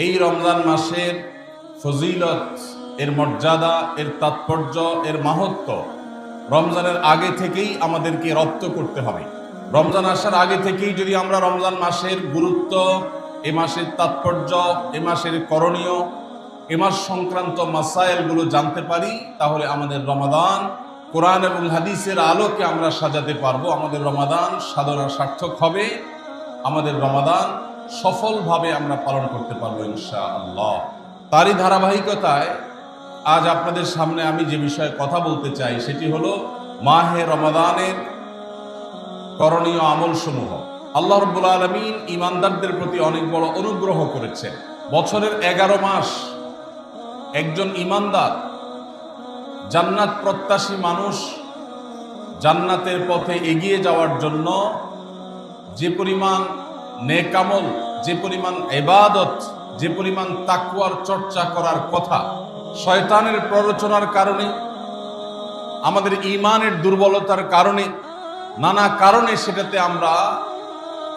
এই রমজান মাসের ফজিলত, এর মর্যাদা, এর তাৎপর্য, এর মাহাত্ম্য রমজানের আগে থেকেই আমাদেরকে রপ্ত করতে হবে। রমজান আসার আগে থেকেই যদি আমরা রমজান মাসের গুরুত্ব, এ মাসের তাৎপর্য, এ মাসের করণীয়, এ মাস সংক্রান্ত মাসাইলগুলো জানতে পারি, তাহলে আমাদের রমাদান কোরআন এবং হাদিসের আলোকে আমরা সাজাতে পারবো। আমাদের রমাদান সাধনা সার্থক হবে, আমাদের রমাদান সফলভাবে আমরা পালন করতে পারবো ইনশাআল্লাহ। তারই ধারাবাহিকতায় আজ আপনাদের সামনে আমি যে বিষয়ে কথা বলতে চাই সেটি হলো মাহে রমাদানের করণীয় আমল সমূহ। আল্লাহ রাব্বুল আলামিন ঈমানদারদের প্রতি অনেক বড় অনুগ্রহ করেছেন। বছরের 11 মাস একজন ঈমানদার, জান্নাত প্রত্যাশী মানুষ জান্নাতের পথে এগিয়ে যাওয়ার জন্য যে পরিমাণ নেক আমল, যে পরিমাণ ইবাদত, যে পরিমাণ তাকওয়ার চর্চা করার কথা, শয়তানের প্ররোচনার কারণে, আমাদের ঈমানের দুর্বলতার কারণে, নানা কারণে সেটাতে আমরা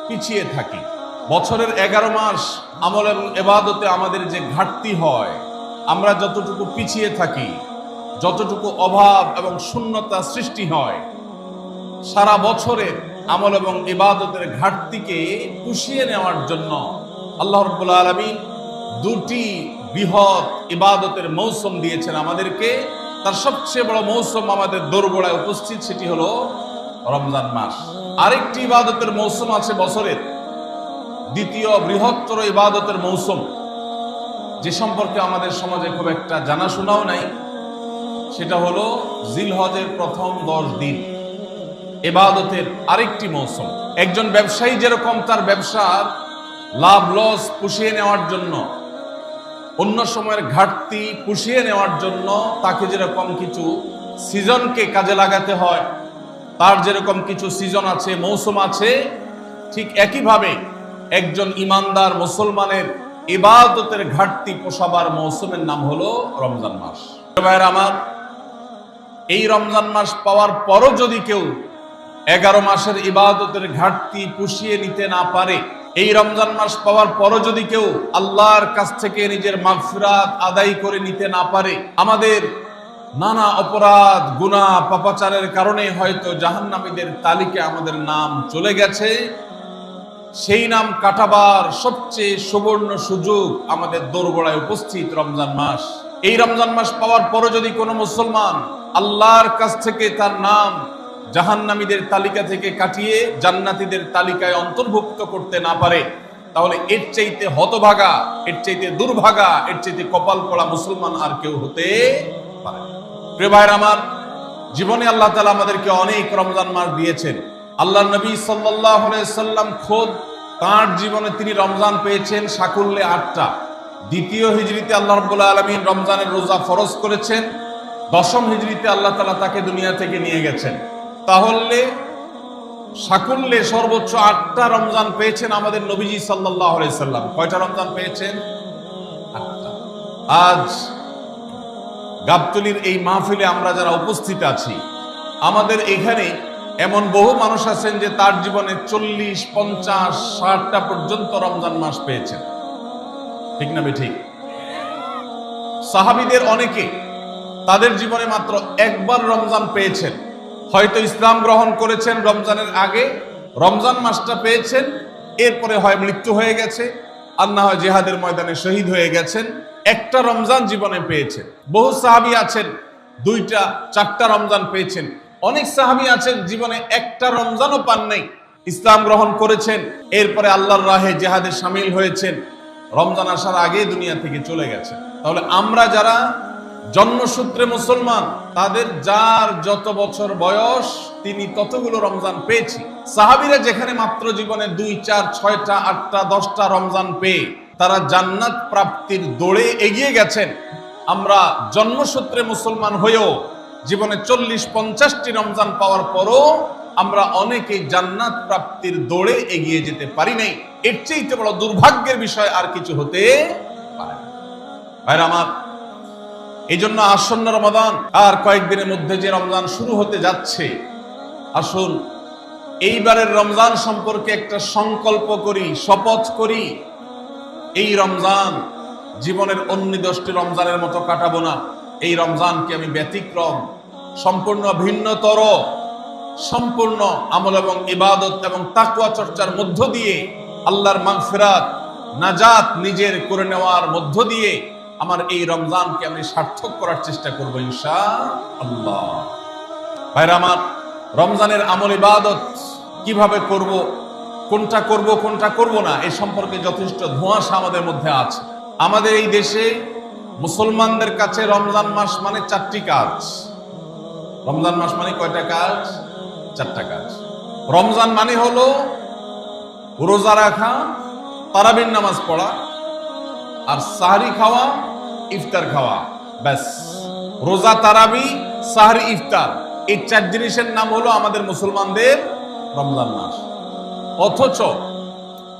পিছিয়ে থাকি। বছরের 11 মাস আমল এবং ইবাদতে আমাদের যে ঘাটতি হয়, আমরা যতটুকু পিছিয়ে থাকি, যতটুকু অভাব এবং শূন্যতা সৃষ্টি হয়, সারা বছরের আমল এবং ইবাদতের ঘাটতিকে পুষিয়ে নেওয়ার জন্য আল্লাহ রাব্বুল আলামিন দুটি বৃহৎ ইবাদতের মৌসুম দিয়েছেন আমাদেরকে। তার সবচেয়ে বড় মৌসুম আমাদের দোরগোড়ায় উপস্থিত, সেটি হলো রমজান মাস। আরেকটি ইবাদতের মৌসুম আছে বছরের, দ্বিতীয় বৃহত্তর ইবাদতের মৌসুম, যে সম্পর্কে আমাদের সমাজে খুব একটা জানাশোনাও নাই, সেটা হলো জিলহজের প্রথম 10 দিন ইবাদতের আরেকটি মৌসুম। একজন ব্যবসায়ী যেরকম তার ব্যবসার লাভ লস পুষিয়ে নেওয়ার জন্য, অন্য সময়ের ঘাটতি পুষিয়ে নেওয়ার জন্য তাকে যেরকম কিছু সিজনকে কাজে লাগাতে হয়, তার যেরকম কিছু সিজন আছে, মৌসুম আছে, ঠিক একইভাবে একজন ঈমানদার মুসলমানের ইবাদতের ঘাটতি পোষাবার মৌসুমের নাম হলো রমজান মাস। ভাইরা আমার, এই রমজান মাস পাওয়ার পরও যদি কেউ 11 মাসের ইবাদতের ঘাটতি পুষিয়ে নিতে না পারে, এই রমজান মাস পাওয়ার পরও যদি কেউ আল্লাহর কাছ থেকে নিজের মাগফিরাত আদায় করে নিতে না পারে, আমাদের নানা অপরাধ, গুনাহ, পাপাচারের কারণে হয়তো জাহান্নামীদের তালিকায় আমাদের নাম চলে গেছে, সেই নাম কাটাবার সবচেয়ে সুবর্ণ সুযোগ আমাদের দোরগোড়ায় উপস্থিত রমজান মাস। এই রমজান মাস পাওয়ার পরও যদি কোনো মুসলমান আল্লাহর কাছ থেকে তার নাম জাহান্নামীদের তালিকা থেকে কাটিয়ে জান্নাতীদের তালিকায় অন্তর্ভুক্ত করতে না পারে, তাহলে এর চাইতে হতভাগা, এর চাইতে দুর্ভাগা, এর চাইতে কপাল পড়া মুসলমান আর কেউ হতে পারে না। প্রিয় ভাইরা আমার, জীবনে আল্লাহ তাআলা আমাদেরকে অনেক রমজান মাস দিয়েছেন। আল্লাহর নবী সাল্লাল্লাহু আলাইহি সাল্লাম খোদ তার জীবনে তিনি রমজান পেয়েছেন সাকুল্যে 8টা। দ্বিতীয় হিজরিতে আল্লাহ রাব্বুল আলামিন রমজানের রোজা ফরজ করেছেন, 10ম হিজরিতে আল্লাহ তাআলা তাকে দুনিয়া থেকে নিয়ে গেছেন। তাহলে সাকুল্যে সর্বোচ্চ 8টা রমজান পেয়েছেন আমাদের নবীজি সাল্লাল্লাহু আলাইহি সাল্লাম। কয়টা রমজান পেয়েছেন? 8টা। আজ গাবতলীর এই মাহফিলে আমরা যারা উপস্থিত আছি, আমাদের এখানে এমন বহু মানুষ আছেন যে তার জীবনে 40, 50, 60টা পর্যন্ত রমজান মাস পেয়েছেন। ঠিক না বেঠিক? সাহাবীদের অনেকে তাদের জীবনে মাত্র একবার রমজান পেয়েছেন। হয়তো ইসলাম গ্রহণ করেছেন রমজানের আগে, রমজান মাসটা পেয়েছেন, এরপরে হয় মৃত্যু হয়ে গেছে, আর না হয় জিহাদের ময়দানে শহীদ হয়ে গেছেন। একটা রমজান জীবনে পেয়েছেন। বহু সাহাবী আছেন 2টা, 4টা রমজান পেয়েছেন। অনেক সাহাবী আছেন জীবনে একটা রমজানও পান নাই, ইসলাম গ্রহণ করেছেন, এরপরে আল্লাহর রাহে জিহাদে শামিল হয়েছেন, রমজান আসার আগে দুনিয়া থেকে চলে গেছেন। তাহলে আমরা যারা জন্মসূত্রে মুসলমান, তাদের যার যত বছর বয়স তিনি ততগুলো রমজান পেয়েছি। সাহাবীরা যেখানে মাত্র জীবনে 2, 4, 6টা, 8টা, 10টা রমজান পেয়ে তারা জান্নাত প্রাপ্তির দৌড়ে এগিয়ে গেছেন, আমরা জন্মসূত্রে মুসলমান হয়েও জীবনে 40-50টি রমজান পাওয়ার পরও আমরা অনেকেই জান্নাত প্রাপ্তির দৌড়ে এগিয়ে যেতে পারি নাই। এর চেয়ে বড় দুর্ভাগ্যের বিষয় আর কিছু হতে পারে না। ভাইরা আমার, এই জন্য আসন্ন রমাদান আর কয়েকদিনের মধ্যে যে রমজান শুরু হতে যাচ্ছে, আসুন এইবারের রমজান সম্পর্কে একটা সংকল্প করি, শপথ করি। এই রমজান জীবনের অন্য 10টি রমজানের মতো কাটাবো না। এই রমজানকে আমি ব্যতিক্রম, সম্পূর্ণ ভিন্নতর, সম্পূর্ণ আমল এবং ইবাদত এবং তাকওয়া চর্চার মধ্য দিয়ে আল্লাহর মাগফিরাত, নাজাত নিজের করে নেওয়ার মধ্য দিয়ে আমার এই রমজানকে আমি সার্থক করার চেষ্টা করব ইনশাআল্লাহ। ভাইরা আমার, রমজানের আমল ইবাদত কিভাবে করব, কোনটা করব কোনটা করব না, এই সম্পর্কে যথেষ্ট ধোঁয়াশা আমাদের মধ্যে আছে। আমাদের এই দেশে মুসলমানদের কাছে রমজান মাস মানে 4টি কাজ। রমজান মাস মানে কয়টা কাজ? 4টা কাজ। রমজান মানে হলো রোজা রাখা, তারাবির নামাজ পড়া, আর সাহরি খাওয়া, ইফতার খাওয়া, ব্যাস। রোজা, তারাবি, সাহরি, ইফতার, এই 4 জিনিসের নাম হলো আমাদের মুসলমানদের রমজান মাস। অথচ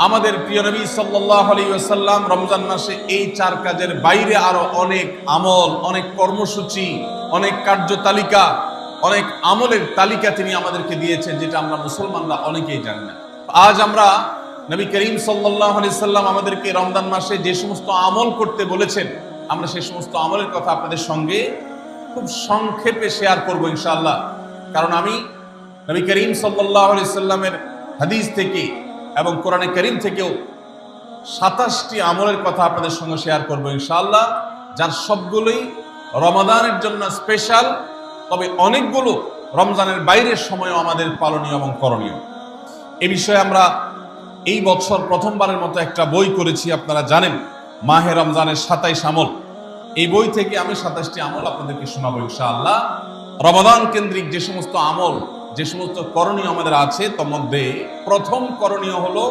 আমাদের প্রিয় নবী সাল্লাল্লাহু আলাইহি ওয়াসাল্লাম রমজান মাসে এই 4 কাজের বাইরে আরো অনেক আমল, অনেক কর্মসূচি, অনেক কার্যতালিকা, অনেক আমলের তালিকা তিনি আমাদেরকে দিয়েছেন, যেটা আমরা মুসলমানরা অনেকেই জানি না। আজ আমরা নবী করিম সাল্লাল্লাহু আলাইহি ওয়াসাল্লাম আমাদেরকে রমজান মাসে যে সমস্ত আমল করতে বলেছেন, আমরা সেই সমস্ত আমলের কথা আপনাদের সঙ্গে খুব সংক্ষেপে শেয়ার করব ইনশাআল্লাহ। কারণ আমি নবী করিম সাল্লাল্লাহু আলাইহি ওয়াসাল্লামের হাদিস থেকে এবং কোরআনে কারীম থেকেও 27টি আমলের কথা আপনাদের সঙ্গে শেয়ার করব ইনশাআল্লাহ, যার সবগুলোই রমাদানের জন্য স্পেশাল, তবে অনেকগুলো রমজানের বাইরের সময়ও আমাদের পালনীয় এবং করণীয়। এই বিষয়ে আমরা এই বছর প্রথমবারের মতো একটা বই করেছি, আপনারা জানেন, মাহে রমজানের 27 আমল। এই বই থেকে আমি 27টি আমল আপনাদেরকে শোনাবো ইনশাআল্লাহ। রমাদান কেন্দ্রিক যে সমস্ত আমল, যে সমস্ত করণীয় আমাদের আছে, তার মধ্যে প্রথম করণীয় হলো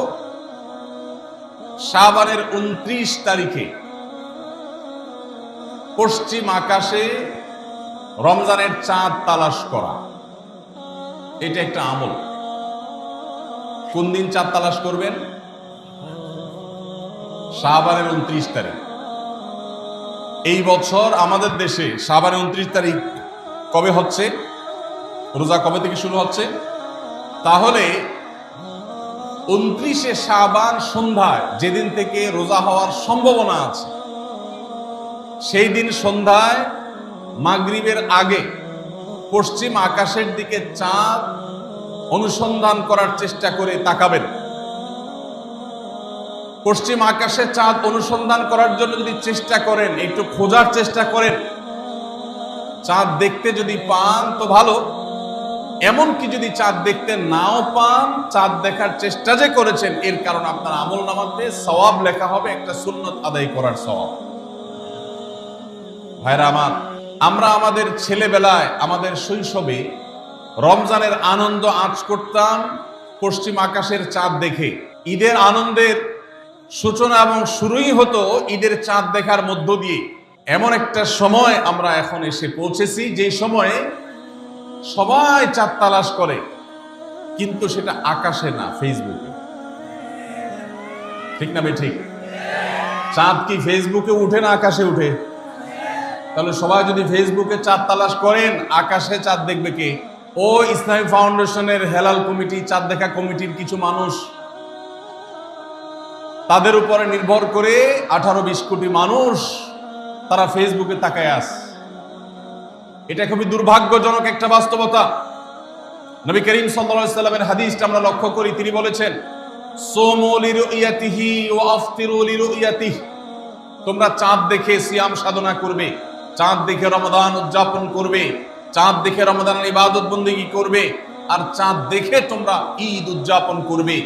শাবানের 29 তারিখে পশ্চিম আকাশে রমজানের চাঁদ তালাশ করা। এটা একটা আমল। কোন দিন চাঁদ তালাশ করবেন? শাবানের 29 তারিখ। এই বছর আমাদের দেশে শাবানের 29 তারিখ কবে হচ্ছে? রোজা কবে থেকে শুরু হচ্ছে? তাহলে 29শে শাবান সন্ধ্যায়, যেদিন থেকে রোজা হওয়ার সম্ভাবনা আছে, সেই দিন সন্ধ্যায় মাগরিবের আগে পশ্চিম আকাশের দিকে চাঁদ অনুসন্ধান করার চেষ্টা করে তাকাবেন। পশ্চিম আকাশে চাঁদ অনুসন্ধান করার জন্য যদি চেষ্টা করেন, একটু খোঁজার চেষ্টা করেন, চাঁদ দেখতে যদি পান তো ভালো, এমনকি যদি চাঁদ দেখতে নাও পান, চাঁদ দেখার চেষ্টা যে করেছেন এর কারণ আপনার আমল নামাতে সওয়াব লেখা হবে, একটা সুন্নত আদায় করার সওয়াব। ভাইরা আমার, আমরা আমাদের ছেলেবেলায়, আমাদের শৈশবে রমজানের আনন্দ আঁচ করতাম পশ্চিম আকাশের চাঁদ দেখে। ঈদের আনন্দের সূচনা এবং শুরুই হতো ঈদের চাঁদ দেখার মধ্য দিয়ে। এমন একটা সময় আমরা এখন এসে পৌঁছেছি, যে সময়ে সবাই চাঁদ তালাশ করে, কিন্তু সেটা আকাশে না, ফেসবুকে। ঠিক না ঠিক? চাঁদ কি ফেসবুকে উঠে না আকাশে উঠে? তাহলে সবাই যদি ফেসবুকে চাঁদ তালাশ করেন, আকাশে চাঁদ দেখবে কে? ও ইসলামী ফাউন্ডেশনের হেলাল কমিটি, চাঁদ দেখা কমিটির কিছু মানুষ, তাদের উপরে নির্ভর করে 18-20 কোটি মানুষ তারা ফেসবুকে তাকায় আছে। এটা খুবই দুর্ভাগ্যজনক একটা বাস্তবতা। নবী করিম সাল্লাল্লাহু আলাইহি ওয়াসাল্লামের হাদিসটা আমরা লক্ষ্য করি, তিনি বলেছেন, সুমু লিরুয়াতিহি ওয়া আফতিরু লিরুয়াতিহি, তোমরা চাঁদ দেখে সিয়াম সাধনা করবে, চাঁদ দেখে রমাদান উদযাপন করবে, চাঁদ দেখে রমাদানের ইবাদত বন্দেগী করবে, আর চাঁদ দেখে তোমরা ঈদ উদযাপন করবে।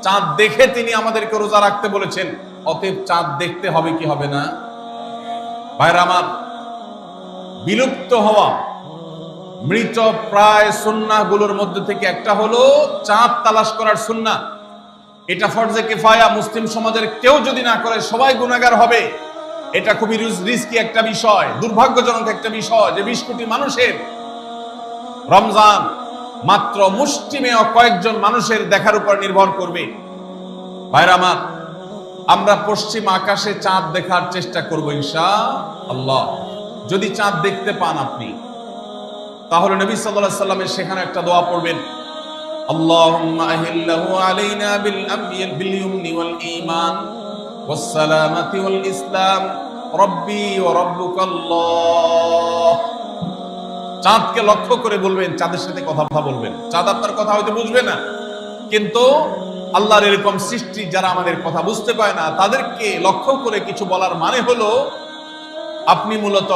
চাঁদ দেখে তিনি আমাদেরকে রোজা রাখতে বলেছেন, অতএব চাঁদ দেখতে হবে কি হবে না? ভাইরা আমার, বিলুপ্ত হওয়া মৃত প্রায় সুন্নাহগুলোর মধ্যে থেকে একটা হলো চাঁদ তালাশ করার সুন্নাহ। এটা ফরজে কিফায়া, মুসলিম সমাজের কেউ যদি না করে সবাই গুনাহগার হবে। এটা খুবই রিস্কি একটা বিষয়, দুর্ভাগ্যজনক একটা বিষয় যে 20 কোটি মানুষের রমজান মাত্র মুষ্টিমেয় কয়েকজন মানুষের দেখার উপর নির্ভর করবে। ভাইরা আমার, আমরা পশ্চিম আকাশে চাঁদ দেখার চেষ্টা করব ইনশাআল্লাহ। যদি চাঁদ দেখতে পান আপনি, তাহলে নবী সাল্লাল্লাহু আলাইহি সাল্লামের সেখানে একটা দোয়া পড়বেন, আল্লাহুম্মা আহিল্লাহু আলাইনা বিল ইয়ুমনি ওয়াল ঈমান ওয়াস সালামাতি ওয়াল ইসলাম রব্বি ওয়া রাব্বুকাল্লাহ। চাঁদকে লক্ষ্য করে বলবেন, চাঁদের সাথে কথা বলবেন। চাঁদ আপনার কথা হয়তো বুঝবে না, কিন্তু আল্লাহর এরকম সৃষ্টি যারা আমাদের কথা বুঝতে পায় না, তাদেরকে লক্ষ্য করে কিছু বলার মানে হলো আপনি মূলত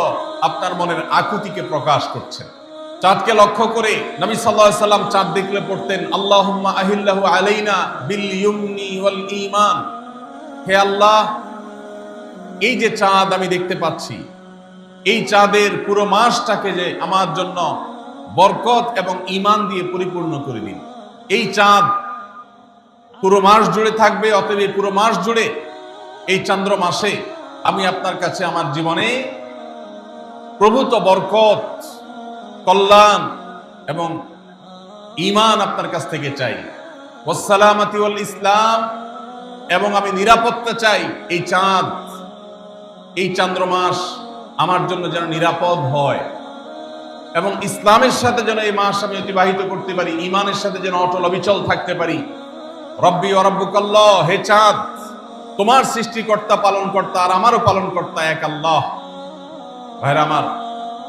আপনার মনের আকুতিকে প্রকাশ করছেন। চাঁদকে লক্ষ্য করে নবী সাল্লাল্লাহু আলাইহি সাল্লাম চাঁদ দেখলে পড়তেন, আল্লাহুম্মা আহিল্লাহু আলাইনা বিল ইয়ুমনি ওয়াল ঈমান। হে আল্লাহ, এই যে চাঁদ আমি দেখতে পাচ্ছি, এই চাঁদের পুরো মাসটাকে যে আমার জন্য বরকত এবং ঈমান দিয়ে পরিপূর্ণ করে দিন। এই চাঁদ পুরো মাস জুড়ে থাকবে, অতএব পুরো মাস জুড়ে এই চন্দ্র মাসে আমি আপনার কাছে আমার জীবনে প্রভূত বরকত, কল্যাণ এবং ঈমান আপনার কাছ থেকে চাই। ওয়াস সালামাতি ওয়াল ইসলাম, এবং আমি নিরাপত্তা চাই। এই চাঁদ, এই চন্দ্র মাস আমার জন্য যেন নিরাপদ হয় এবং ইসলামের সাথে যেন এই মাস আমি অতিবাহিত করতে পারি, ঈমানের সাথে যেন অটল অবিচল থাকতে পারি। রব্বি ওয়া রাব্বুকাল্লাহ, হে চাঁদ, তোমার সৃষ্টিকর্তা পালনকর্তা আর আমারও পালনকর্তা এক আল্লাহ। ভাইরা আমার,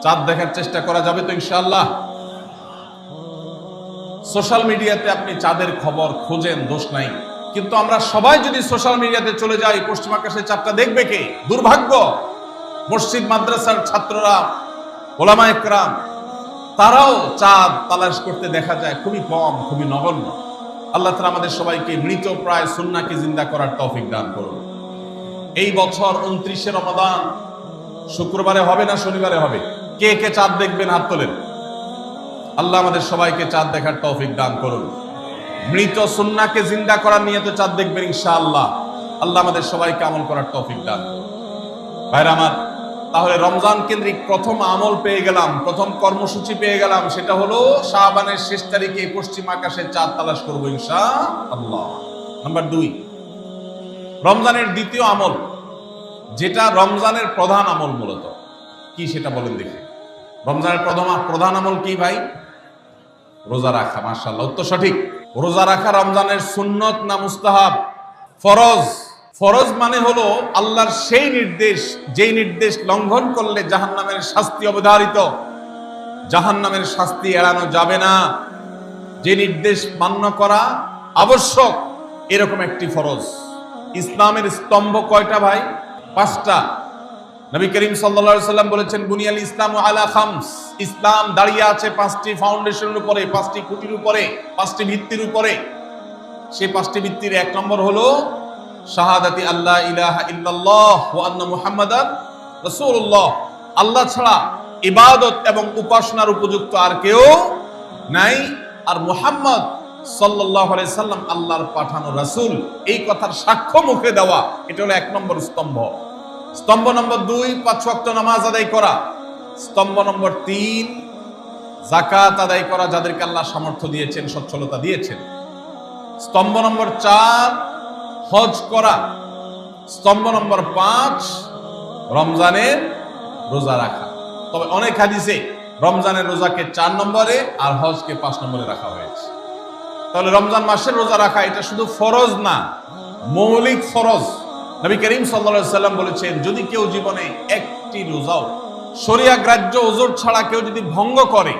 চাঁদ দেখার চেষ্টা করা যাবে তো ইনশাআল্লাহ? সোশ্যাল মিডিয়াতে আপনি চাঁদের খবর খোঁজেন, দোষ নাই, কিন্তু আমরা সবাই যদি সোশ্যাল মিডিয়াতে চলে যাই, পশ্চিম আকাশে চাঁদটা দেখবে কে? দুর্ভাগ্য। মসজিদ মাদ্রাসার ছাত্ররা, ওলামা একরাম, তারাও চাঁদ তালাশ করতে দেখা যায় খুবই কম, খুবই নগণ্য। আল্লাহ তাআলা আমাদের সবাইকে মৃত প্রায় সুন্নাহকে জিন্দা করার তৌফিক দান করুন। এই বছর 29শে রমাদান শুক্রবারে হবে না শনিবারে হবে? কে কে চাঁদ দেখবেন হাত তোলেন। আল্লাহ আমাদের সবাইকে চাঁদ দেখার তৌফিক দান করুন। মৃত সুন্নাহকে জিন্দা করার নিয়তে চাঁদ দেখবেন ইনশাআল্লাহ। আল্লাহ আমাদের সবাইকে আমল করার তৌফিক দান করুন। ভাইরা আমার, তাহলে রমজান কেন্দ্রিক প্রথম আমল পেয়ে গেলাম, প্রথম কর্মসূচি পেয়ে গেলাম, সেটা হলো শাবানের শেষ তারিখে পশ্চিম আকাশে চাঁদ তালাশ করবো ইনশাআল্লাহ। নাম্বার 2, রমজানের দ্বিতীয় আমল, যেটা রমজানের প্রধান আমল মূলত কি সেটা বলেন দেখি। রমজানের প্রধান আমল কি ভাই? রোজা রাখা। মাশাআল্লাহ, উত্তর সঠিক। রোজা রাখা রমজানের সুন্নত না মুস্তাহাব? ফরজ। ফরজ মানে হলো আল্লাহর সেই নির্দেশ, যেই নির্দেশ লঙ্ঘন করলে জাহান্নামের শাস্তি অবধারিত, জাহান্নামের শাস্তি এড়ানো যাবে না, যে নির্দেশ মান্য করা আবশ্যক, এরকম একটি ফরজ। ইসলামের স্তম্ভ কয়টা ভাই? 5টা। নবী করিম সাল্লাল্লাহু আলাইহি সাল্লাম বলেছেন, বুনিয়াল ইসলামু আলা খামস। ইসলাম দাঁড়িয়ে আছে 5টি ফাউন্ডেশনের উপরে, 5টি খুঁটির উপরে, 5টি ভিত্তির উপরে। সেই 5টি ভিত্তির 1 নম্বর হলো শাহাদাতি আল্লাহ ইলাহা ইল্লাল্লাহ ওয়া আন্না মুহাম্মাদান রাসূলুল্লাহ। আল্লাহ ছাড়া ইবাদত এবং উপাসনার উপযুক্ত আর কেউ নাই, আর মুহাম্মদ সাল্লাল্লাহু আলাইহি সাল্লাম আল্লাহর পাঠানো রাসূল, এই কথার সাক্ষ্য মুখে দেওয়া, এটা হলো 1 নম্বর স্তম্ভ। স্তম্ভ নম্বর 2, 5 ওয়াক্ত নামাজ আদায় করা। স্তম্ভ নম্বর 3, যাকাত আদায় করা, যাদেরকে আল্লাহ সামর্থ্য দিয়েছেন, সচ্ছলতা দিয়েছেন। স্তম্ভ নম্বর 4, হজ করা। স্তম্ভ নম্বর 5, রমজানের রোজা রাখা। তবে অনেক হাদিসে রমজানের রোজাকে 4 নম্বরে আর হজকে 5 নম্বরে রাখা হয়েছে। তাহলে রমজান মাসের রোজা রাখা এটা শুধু ফরজ না, মৌলিক ফরজ। নবী করিম সাল্লাল্লাহু আলাইহি সাল্লাম বলেছেন, যদি কেউ জীবনে একটি রোজাও শরিয়া গ্রাহ্য ওযর ছাড়া কেউ যদি ভঙ্গ করে,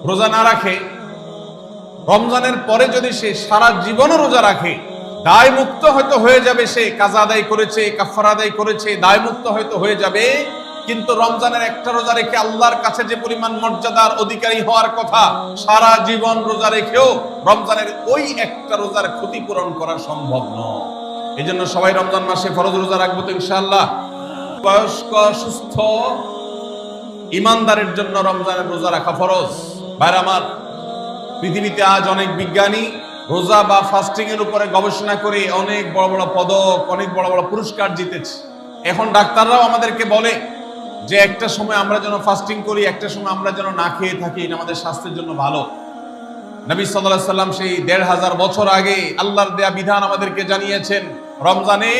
রোজা না রাখে, রমজানের পরে যদি সে সারা জীবনও রোজা রাখে, দায় মুক্ত হয়তো হয়ে যাবে। সে কাজা আদায় করেছে, কাফারা আদায় করেছে, দায় মুক্ত হয়তো হয়ে যাবে, কিন্তু রমজানের একটা রোজা রেখে আল্লাহর কাছে যে পরিমাণ মর্যাদার অধিকারী হওয়ার কথা, সারা জীবন রোজা রেখেও রমজানের ওই একটা রোজার ক্ষতিপূরণ করা সম্ভব নয়। এই জন্য সবাই রমজান মাসে ফরজ রোজা রাখবো তো ইনশাআল্লাহ। বয়স্ক, সুস্থ, ইমানদারের জন্য রমজানের রোজা রাখা ফরজ। ভাইরা আমার, পৃথিবীতে আজ অনেক বিজ্ঞানী রোজা বা ফাস্টিং এর উপরে গবেষণা করে অনেক বড় বড় পদক, অনেক বড় বড় পুরস্কার জিতেছে। এখন ডাক্তাররাও আমাদেরকে বলে যে একটা সময় আমরা যেন ফাস্টিং করি, একটা সময় আমরা যেন না খেয়ে থাকি, এটা আমাদের স্বাস্থ্যের জন্য ভালো। নবী সাল্লাল্লাহু আলাইহি সাল্লাম সেই ১৫০০ বছর আগে আল্লাহর দেয়া বিধান আমাদেরকে জানিয়েছেন। রমজানে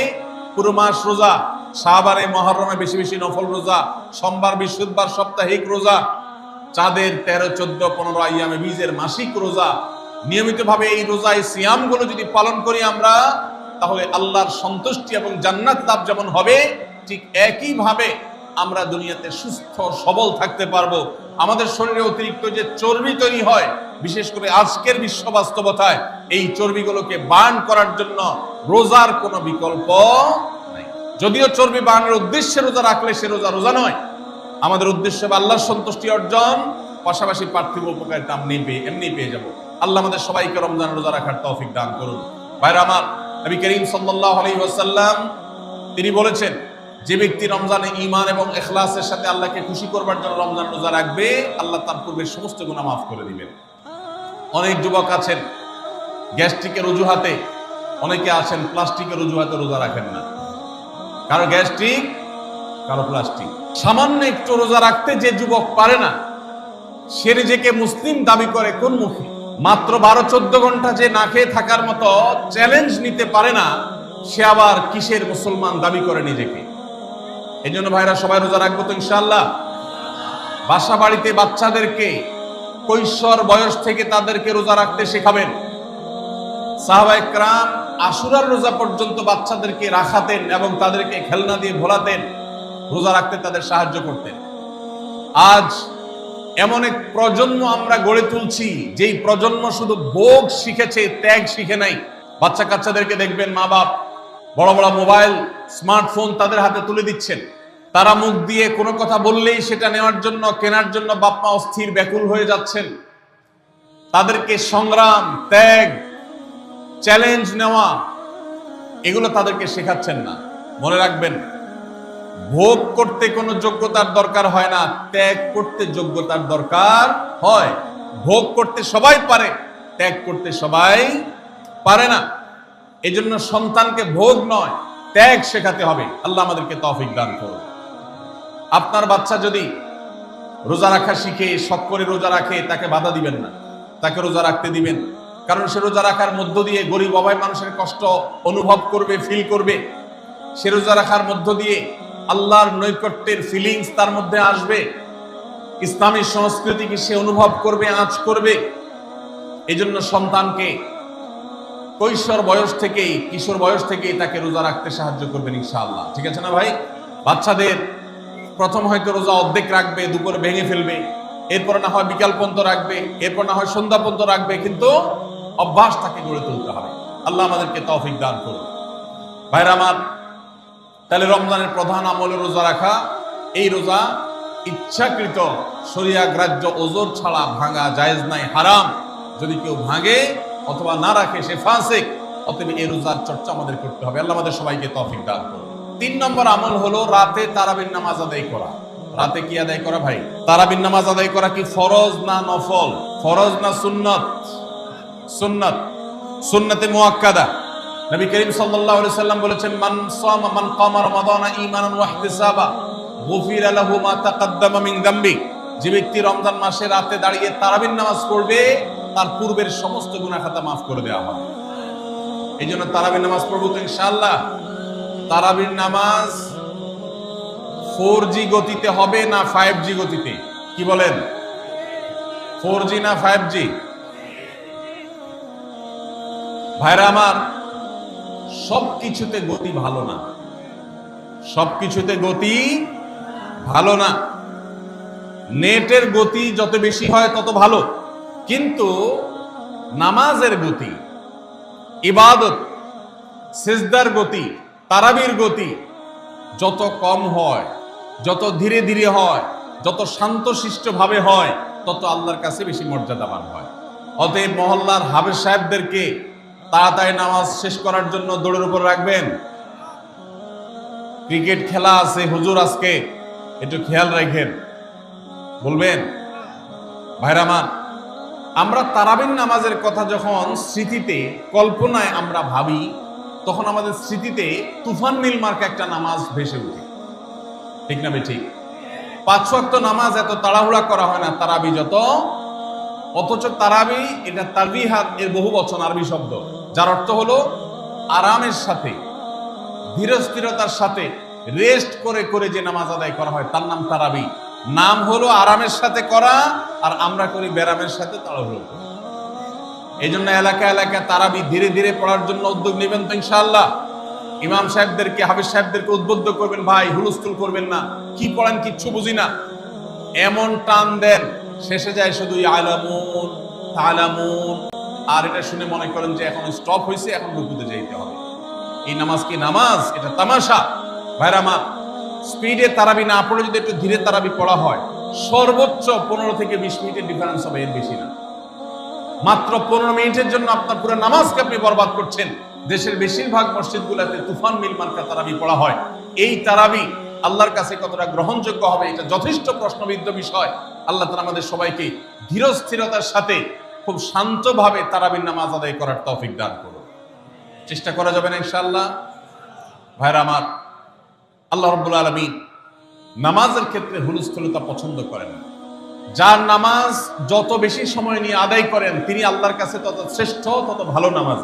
পুরো মাস রোজা, শাবানে মুহররমে বেশি বেশি নফল রোজা, সোমবার বৃহস্পতিবার সাপ্তাহিক রোজা, চাঁদের ১৩, ১৪, ১৫ আইয়ামে বীজের মাসিক রোজা। নিয়মিতভাবে এই রোজা, এই সিয়ামগুলো যদি পালন করি আমরা, তাহলে আল্লাহর সন্তুষ্টি এবং জান্নাত লাভ যেমন হবে, ঠিক একই ভাবে আমরা দুনিয়াতে সুস্থ সবল থাকতে পারবো। আমাদের শরীরে অতিরিক্ত যে চর্বি তৈরি হয়, বিশেষ করে আজকের বিশ্ব বাস্তবতায়, এই চর্বিগুলোকে বার্ন করার জন্য রোজার কোনো বিকল্প নাই। যদিও চর্বি বার্নের উদ্দেশ্যে রোজা রাখলে সে রোজা রোজা নয়। আমাদের উদ্দেশ্য আল্লাহর সন্তুষ্টি অর্জন, পাশাপাশি পার্থিব উপকারিতা এমনি পেয়ে যাব। আল্লাহ আমাদের সবাইকে রমজান রোজা রাখার তৌফিক দান করুন। ভাইরা আমার, নবী করিম সাল্লাল্লাহু আলাইহি ওয়াসাল্লাম তিনি বলেছেন, যে ব্যক্তি রমজানে ঈমান এবং ইখলাসের সাথে আল্লাহকে খুশি করবার জন্য রমজান রোজা রাখবে, আল্লাহ তার পূর্বের সমস্ত গুনাহ মাফ করে দিবেন। অনেক যুবক আছেন গ্যাস্ট্রিকের অজুহাতে, অনেকে আছেন প্লাস্টিকের অজুহাতে রোজা রাখেন না। কারো গ্যাস্ট্রিক, কারো প্লাস্টিক। সামান্য একটু রোজা রাখতে যে যুবক পারে না, সে নিজেকে মুসলিম দাবি করে কোন মুখে? মাত্র ১২-১৪ ঘন্টা যে না খেয়ে থাকার মতো চ্যালেঞ্জ নিতে পারে না, সে আবার কিসের মুসলমান দাবি করে নিজেকে? এই জন্য ভাইরা, সবাই রোজা রাখবো তো ইনশাআল্লাহ। বাসা বাড়িতে বাচ্চাদেরকে কৈশোর বয়স থেকে তাদেরকে রোজা রাখতে শেখাবেন। সাহাবায়ে কেরাম আশুরার রোজা পর্যন্ত বাচ্চাদেরকে রাখাতেন এবং তাদেরকে খেলনা দিয়ে ভোলাতেন, রোজা রাখতে তাদের সাহায্য করতেন। আজ এমন এক প্রজন্ম আমরা গড়ে তুলছি, যেই প্রজন্ম শুধু ভোগ শিখেছে, ত্যাগ শিখে নাই। বাচ্চা কাচ্চাদেরকে দেখবেন মা বাপ বড় বড় মোবাইল, স্মার্টফোন তাদের হাতে তুলে দিচ্ছেন। তারা মুখ দিয়ে কোনো কথা বললেই সেটা নেওয়ার জন্য, কেনার জন্য বাপ মা অস্থির ব্যাকুল হয়ে যাচ্ছেন। তাদেরকে সংগ্রাম, ত্যাগ, চ্যালেঞ্জ নেওয়া, এগুলো তাদেরকে শেখাচ্ছেন না। মনে রাখবেন, ভোগ করতে কোনো যোগ্যতার দরকার হয় না, ত্যাগ করতে যোগ্যতার দরকার হয়। ভোগ করতে সবাই পারে, ত্যাগ করতে সবাই পারে না। এই জন্য সন্তানকে ভোগ নয়, ত্যাগ শেখাতে হবে। আল্লাহ আমাদেরকে তৌফিক দান করুন। আপনার বাচ্চা যদি রোজা রাখা শিখে, শখ করে রোজা রাখে, তাকে বাধা দিবেন না, তাকে রোজা রাখতে দিবেন। কারণ সে রোজা রাখার মধ্য দিয়ে গরিব অভাবী মানুষের কষ্ট অনুভব করবে, ফিল করবে। সে রোজা রাখার মধ্য দিয়ে আল্লাহর নৈকট্যের ফিলিংস তার মধ্যে আসবে, ইসলামী সংস্কৃতিকে সে অনুভব করবে, আঁচ করবে। এই জন্য সন্তানকে কৈশোর বয়স থেকেই, কিশোর বয়স থেকেই তাকে রোজা রাখতে সাহায্য করবেন ইনশাআল্লাহ। ঠিক আছে না ভাই? বাচ্চাদের প্রথম হয়তো রোজা অর্ধেক রাখবে, দুপুরে ভেঙে ফেলবে, এরপর না হয় বিকাল পর্যন্ত রাখবে, এরপর না হয় সন্ধ্যা পর্যন্ত রাখবে, কিন্তু অভ্যাস তাকে গড়ে তুলতে হবে। আল্লাহ আমাদেরকে তৌফিক দান করুন। ভাইরা আমার, তাহলে রমজানের প্রধান আমল রোজা রাখা। এই রোজা ইচ্ছাকৃত শরিয়া গ্রাহ্য ওজর ছাড়া ভাঙা জায়েজ নাই, হারাম। যদি কেউ ভাঙে অথবা না রাখে সে ফাসিক। অতএব এই রোজার চর্চা আমাদের করতে হবে। আল্লাহ আমাদের সবাইকে তৌফিক দান করুন। ৩ নম্বর আমল হলো রাতে তারাবির নামাজ আদায় করা। রাতে কি আদায় করা ভাই? তারাবির নামাজ আদায় করা কি ফরজ না নফল? ফরজ না সুন্নত? সুন্নত, সুন্নতে মুআক্কাদা। নবী করিম সাল্লাল্লাহু আলাইহি সাল্লাম বলেছেন, মান সামা মান কামা রমাদানা ঈমানান ওয়া ইহতিসাবা গুফিরা লাহু মা তাকাদ্দামা মিন যামবি। যে ব্যক্তি রমজান মাসে রাতে দাঁড়িয়ে তারাবির নামাজ পড়বে, তার পূর্বের সমস্ত গুনাহ খাতা মাফ করে দেওয়া হবে। এই জন্য তারাবির নামাজ পড়বো তো ইনশাআল্লাহ। তারাবির নামাজ 4G গতিতে হবে না 5G গতিতে? কি বলেন? 4G না 5G? ভাইরা আমার, সবকিছুতে গতি ভালো না, সবকিছুতে গতি ভালো না। নেটের গতি যত বেশি হয় তত ভালো, কিন্তু নামাজের গতি, ইবাদত, সিজদার গতি, তারাবির গতি যত কম হয়, যত ধীরে ধীরে হয়, যত শান্তশিষ্ট ভাবে হয়, তত আল্লাহর কাছে বেশি মর্যাদাবান হয়। অতএব মহল্লার হাফেজ সাহেবদেরকে তাড়াতাড়ি নামাজ শেষ করার জন্য দৌড়ের উপর রাখবেন। ক্রিকেট খেলা আছে হুজুর, আজকে একটু খেয়াল রাখেন। বলবেন? ভাইরা আমার, আমরা তারাবির নামাজের কথা যখন স্মৃতিতে কল্পনায় আমরা ভাবি, তখন আমাদের স্মৃতিতে তুফান মিল মার্কা একটা নামাজ ভেসে উঠে, ঠিক না ঠিক? 5 ওয়াক্ত নামাজ এত তাড়াহুড়া করা হয় না তারাবি যত, অথচ তারাবি এটা তারবিহাত এর বহু বচন আরবি শব্দ, যার অর্থ হলো আরামের সাথে, ধীরস্থিরতার সাথে, রেস্ট করে করে যে নামাজ আদায় করা হয় তার নাম তারাবি। নাম হলো আরামের সাথে করা, আর আমরা করি ব্যারামের সাথে তাড়াহুড়ো করি। এই জন্য এলাকা এলাকা তারাবি ধীরে ধীরে পড়ার জন্য উদ্যোগ নেবেন তো ইনশাআল্লাহ। ইমাম সাহেবদেরকে, হাফেজ সাহেবদেরকে উদ্বুদ্ধ করবেন, ভাই হুলস্থুল করবেন না, কি পড়েন কিচ্ছু বুঝি না, এমন টান দেন শেষে যায় শুধু ইয়ালামুন তালামুন, আর এটা শুনে মনে করেন যে এখন স্টপ হয়েছে, এখন রুকুতে যাইতে হবে। এই নামাজ কি নামাজ? এটা তামাশা। ভাইরা আমার, স্পিডে তারাবি না পড়ে যদি একটু ধীরে তারাবি পড়া হয়, সর্বোচ্চ 15 থেকে 20 মিনিটের ডিফারেন্স হবে, এর বেশি না। মাত্র 15 মিনিটের জন্য আপনার পুরো নামাজকে আপনি বরবাদ করছেন। দেশের বেশিরভাগ মসজিদগুলোতে তুফান মিল মার্কা তারাবি পড়া হয়। এই তারাবি আল্লাহর কাছে কতটা গ্রহণযোগ্য হবে, এটা যথেষ্ট প্রশ্নবিদ্ধ বিষয়। আল্লাহ তাআলা আমাদের সবাইকে ধীরস্থিরতার সাথে খুব শান্তভাবে তারাবির নামাজ আদায় করার তৌফিক দান করুন। চেষ্টা করা যাবে না ইনশাআল্লাহ। ভাইরা আমার, আল্লাহ রাব্বুল আলামিন নামাজের ক্ষেত্রে হুলস্থুলতা পছন্দ করেন না। যার নামাজ যত বেশি সময় নিয়ে আদায় করেন তিনি আল্লাহর কাছে তত শ্রেষ্ঠ, তত ভালো নামাজ।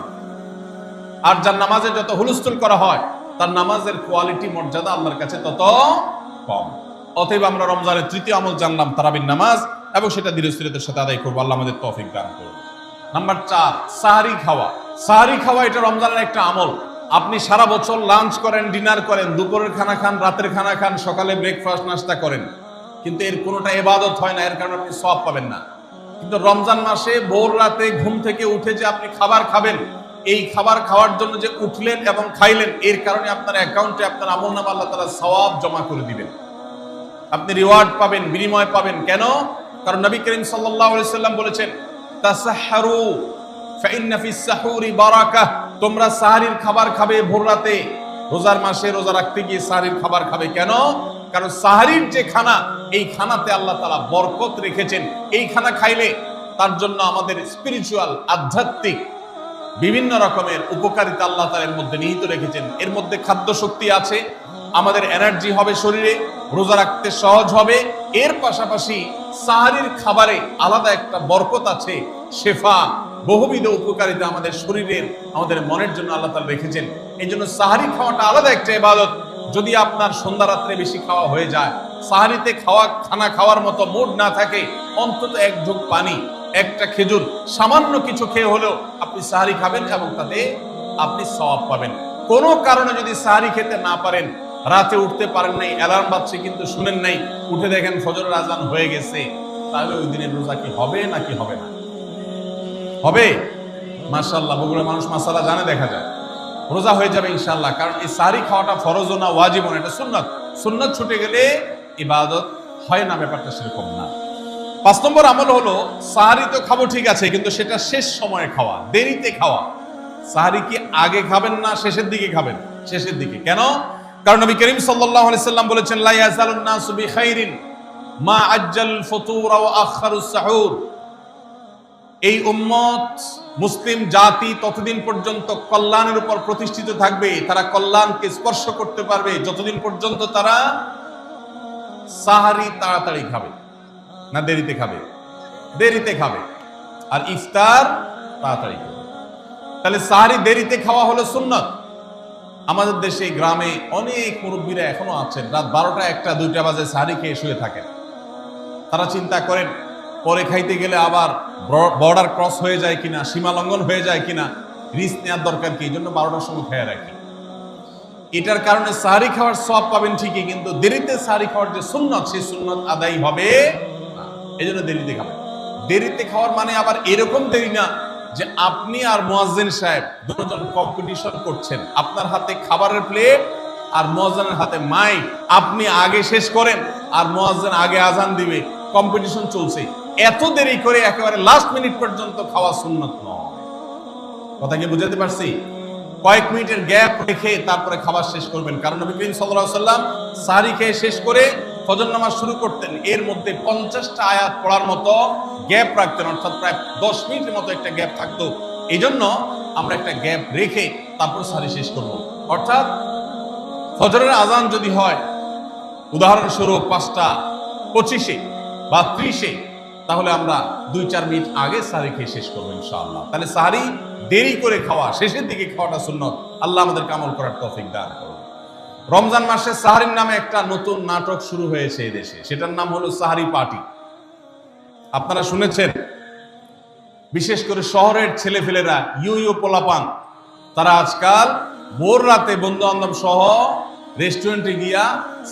আর যার নামাজে যত হুলস্থুল করা হয় তার নামাজের কোয়ালিটি, মর্যাদা আল্লাহর কাছে তত কম। অতএব আমরা রমজানের তৃতীয় আমল জানলাম তারাবির নামাজ, এবং সেটা ধীরস্থিরতার সাথে আদায় করবো। আল্লাহ আমাদের তৌফিক দান করুন। নাম্বার 4, সাহারি খাওয়া। সাহারি খাওয়া এটা রমজানের একটা আমল। আপনি সারা বছর লাঞ্চ করেন, ডিনার করেন, দুপুরের খানা খান, রাতের খানা খান, সকালে ব্রেকফাস্ট নাস্তা করেন, কিন্তু এর কোনোটা ইবাদত হয় না, এর কারণে আপনি সওয়াব পাবেন না। কিন্তু রমজান মাসে ভোর রাতে ঘুম থেকে উঠে যে আপনি খাবার খাবেন, এই খাবার খাওয়ার জন্য যে উঠলেন এবং খাইলেন, এর কারণে আপনার অ্যাকাউন্টে আপনার আমলনামা আল্লাহ তাআলা সওয়াব জমা করে দিবেন। আপনি রিওয়ার্ড পাবেন, বিনিময় পাবেন। কেন? কারণ নবী করিম সাল্লাল্লাহু আলাইহি সাল্লাম বলেছেন, তাসাহহারু ফাইন্না ফিস সাহুরি বারাকাহ। তোমরা সাহরির খাবার খাবে ভোর রাতে। রোজার মাসে রোজা রাখতে গিয়ে সাহরির খাবার খাবে। কেন? কারণ সাহরির যে খানা, এই খানাতে আল্লাহ তাআলা বরকত রেখেছেন। এই খানা খাইলে তার জন্য আমাদের স্পিরিচুয়াল, আধ্যাত্মিক বিভিন্ন রকমের উপকারিতা আল্লাহ তাআলা এর মধ্যে নিহিত রেখেছেন। এর মধ্যে খাদ্য শক্তি আছে, আমাদের এনার্জি হবে শরীরে, রোজা রাখতে সহজ হবে। এর পাশাপাশি সাহরির খাবারে আলাদা একটা বরকত আছে, শেফা, বহুবিধ উপকারিতা আমাদের শরীরের, আমাদের মনের জন্য আল্লাহ তাআলা রেখেছেন। এই জন্য সাহরি খাওয়াটা আলাদা একটা ইবাদত। যদি আপনার সন্ধ্যা রাত্রে বেশি খাওয়া হয়ে যায়, সাহরিতে খানা খাওয়ার মতো মুড না থাকে, অন্তত এক ঢোক পানি, একটা খেজুর, সামান্য কিছু খেয়ে হলেও আপনি সাহরি খাবেন এবং তাতে আপনি সওয়াব পাবেন। কোনো কারণে যদি সাহরি খেতে না পারেন, রাতে উঠতে পারেন নাই, অ্যালার্ম বাজছে কিন্তু শুনেন নাই, উঠে দেখেন ফজরের আজান হয়ে গেছে, তাহলে ওই দিনের রোজা কি হবে নাকি হবে না? হবে। মাশাআল্লাহ, বগুড়া মানুষ মাসালা জানে, দেখা যায় রোজা হয়ে যাবে ইনশাআল্লাহ। কারণ এই সাহরি খাওয়াটা ফরজও না, ওয়াজিবও না, এটা সুন্নাত। সুন্নাত ছুটে গেলে ইবাদত হয় না, ব্যাপারটা সেরকম না। 5 নম্বর আমল হলো, সাহরি তো খাবো ঠিক আছে, কিন্তু সেটা শেষ সময়ে খাওয়া, দেরিতে খাওয়া। সাহরি কি আগে খাবেন না শেষের দিকে খাবেন? শেষের দিকে। কেন? কারণ নবী করিম সাল্লাল্লাহু আলাইহি সাল্লাম বলেছেন, লা ইয়াজালুন নাসু বিখাইরিন মা আজ্জাল ফুতুর ওয়া আখারুস সাহুর। এই উম্মত, মুসলিম জাতি ততদিন পর্যন্ত কল্যাণের উপর প্রতিষ্ঠিত থাকবে, তারা কল্যাণকে স্পর্শ করতে পারবে যতদিন পর্যন্ত তারা সাহারি তাড়াতাড়ি খাবে না দেরিতে খাবে? দেরিতে খাবে। আর ইফতার তাড়াতাড়ি খাবে। তাহলে সাহারি দেরিতে খাওয়া হলো সুন্নাত। আমাদের দেশে গ্রামে অনেক মুরব্বীরা এখনো আছেন, রাত 12টা, 1টা, 2টা বাজে সাহারি খেয়ে শুয়ে থাকেন। তারা চিন্তা করেন পরে খাইতে গেলে আবার বর্ডার ক্রস হয়ে যায় কিনা, সীমা লঙ্ঘন হয়ে যায় কিনা, রিস্ক নেওয়ার দরকার কি, এই জন্য 12টার সময় খেয়ে রাখি। এটার কারণে সাহারি খাওয়ার সওয়াব পাবেন ঠিকই, কিন্তু দেরিতে সাহারি খাওয়ার যে সুন্নাত, সেই সুন্নাত আদায় হবে না। এই জন্য দেরিতে খাবেন। দেরিতে খাওয়ার মানে আবার এরকম দেরি না যে আপনি আর মুয়াজ্জিন সাহেব দুজন কম্পিটিশন করছেন, আপনার হাতে খাবারের প্লেট আর মুয়াজ্জিনের হাতে মাইক, আপনি আগে শেষ করেন আর মুয়াজ্জিন আগে আজান দিবে, কম্পিটিশন চলছে। এত দেরি করে একেবারে লাস্ট মিনিট পর্যন্ত খাওয়া সুন্নাত নয়। কথা কি বুঝাতে পারছি? কয়েক মিনিটের গ্যাপ রেখে তারপরে খাবার শেষ করবেন। কারণ নবী করিম সাল্লাল্লাহু আলাইহি ওয়াসাল্লাম সাহরি খেয়ে শেষ করে ফজর নামাজ শুরু করতেন, এর মধ্যে 50টা আয়াত পড়ার মতো গ্যাপ রাখতেন, অর্থাৎ প্রায় 10 মিনিটের মতো একটা গ্যাপ থাকতো। এই জন্য আমরা একটা গ্যাপ রেখে তারপর সারি শেষ করব। অর্থাৎ ফজরের আজান যদি হয় উদাহরণস্বরূপ 5:25 বা 30, তাহলে আমরা 2-4 মিনিট আগে সাহারি খেয়ে শেষ করবো ইনশাআল্লাহ। তাহলে সাহারি দেরি করে খাওয়া, শেষের দিকে খাওয়াটা সুন্নত। আল্লাহ আমাদেরকে আমল করার তৌফিক দান করুন। রমজান মাসে সাহারির নামে একটা নতুন নাটক শুরু হয়েছে এই দেশে, সেটার নাম হলো সাহারি পার্টি। আপনারা শুনেছেন, বিশেষ করে শহরের ছেলেফেলেরা, ইউ পোলাপান, তারা আজকাল ভোর রাতে বন্ধু বান্ধব সহ রেস্টুরেন্টে গিয়া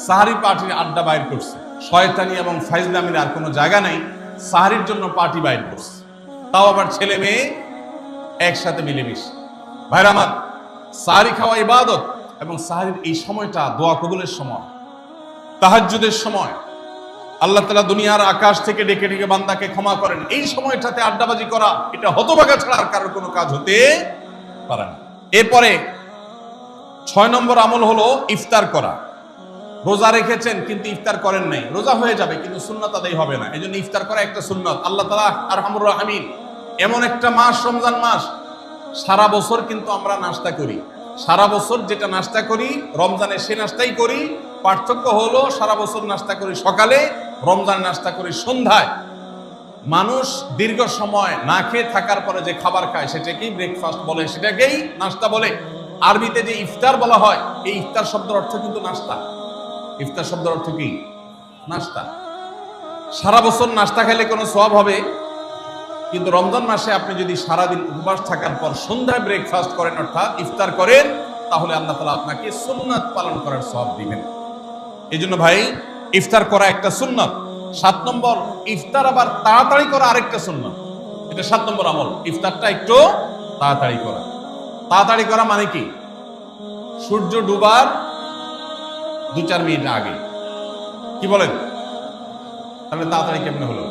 সাহারি পার্টির আড্ডা বাইর করছে। শয়তানি এবং ফাইজলামির আর কোনো জায়গা নাই, সাহারির জন্য পার্টি বাইর করছে, তাও আবার ছেলে মেয়ে একসাথে মিলেমিশে। ভাইরা আমার, সাহারি খাওয়া ইবাদত, এবং সাহারির এই সময়টা দোয়া কবুলের সময়, তাহাজ্জুদের সময়। আল্লাহ তাআলা দুনিয়ার আকাশ থেকে ডেকে ডেকে বান্দাকে ক্ষমা করেন। এই সময়টাতে আড্ডাবাজি করা, এটা হতভাগা ছাড়া আর কারোর কোনো কাজ হতে পারে না। এরপরে 6 নম্বর আমল হলো ইফতার করা। রোজা রেখেছেন কিন্তু ইফতার করেন নাই, রোজা হয়ে যাবে কিন্তু সুন্নাত আদায় হবে না। এই জন্য ইফতার করা একটা সুন্নাত। আল্লাহ তাআলা আরহামুর রাহিমিন, এমন একটা মাস রমজান মাস, সারা বছর কিন্তু আমরা নাস্তা করি। সারা বছর যেটা নাস্তা করি রমজানে সে নাস্তাই করি, পার্থক্য হলো সারা বছর নাস্তা করি সকালে, রমজান নাস্তা করি সন্ধ্যায়। মানুষ দীর্ঘ সময় না খেয়ে থাকার পরে যে খাবার খায় সেটাকেই ব্রেকফাস্ট বলে, সেটাকেই নাস্তা বলে। আরবিতে যে ইফতার বলা হয়, এই ইফতার শব্দের অর্থ কিন্তু নাস্তা। ইফতার শব্দের অর্থ কি? নাস্তা। সারা বছর নাস্তা খেলে কোনো সওয়াব হবে, কিন্তু রমজান মাসে আপনি যদি সারাদিন উপবাস থাকার পর সন্ধ্যায় ব্রেকফাস্ট করেন, অর্থাৎ ইফতার করেন, তাহলে আল্লাহ তাআলা আপনাকে সুন্নাত পালন করার সওয়াব দিবেন। এই জন্য ভাই, ইফতার করা একটা সুন্নাত। 7 নম্বর, ইফতার আবার তাড়াতাড়ি করা আরেকটা সুন্নাত। এটা 7 নম্বর আমল, ইফতারটা একটু তাড়াতাড়ি করা। তাড়াতাড়ি করা মানে কি? সূর্য ডুবার 2-4 মিনিট আগে। কি বলেন? তাহলে তাড়াতাড়ি কেমনে হলো?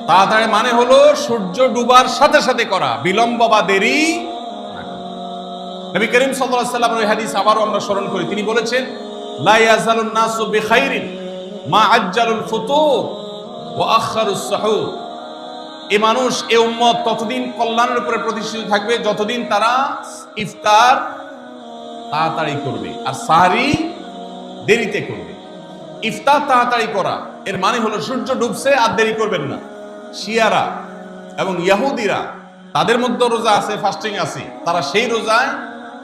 তাড়াতাড়ি মানে হলো সূর্য ডুবার সাথে সাথে করা, বিলম্ব বা দেরি না করা। নবী করিম সাল্লাল্লাহু আলাইহি ওয়াসাল্লামের ওই হাদিস আবারও আমরা স্মরণ করি। তিনি বলেছেন, লা ইয়াজালুন নাসু বিখাইরিন মা আজ্জালুল ফুতুর ওয়া আখারুস সুহুর। এই মানুষ, এই উম্মত ততদিন কল্যাণের উপরে প্রতিষ্ঠিত থাকবে যতদিন তারা ইফতার তাড়াতাড়ি করবে আর সাহরি দেরিতে করবে। ইফতার তাড়াতাড়ি করা এর মানে হলো সূর্য ডুবছে আর দেরি করবেন না। শিয়ারা এবং ইহুদিরা, তাদের মধ্যে রোজা আছে, ফাস্টিং আছে, তারা সেই রোজায়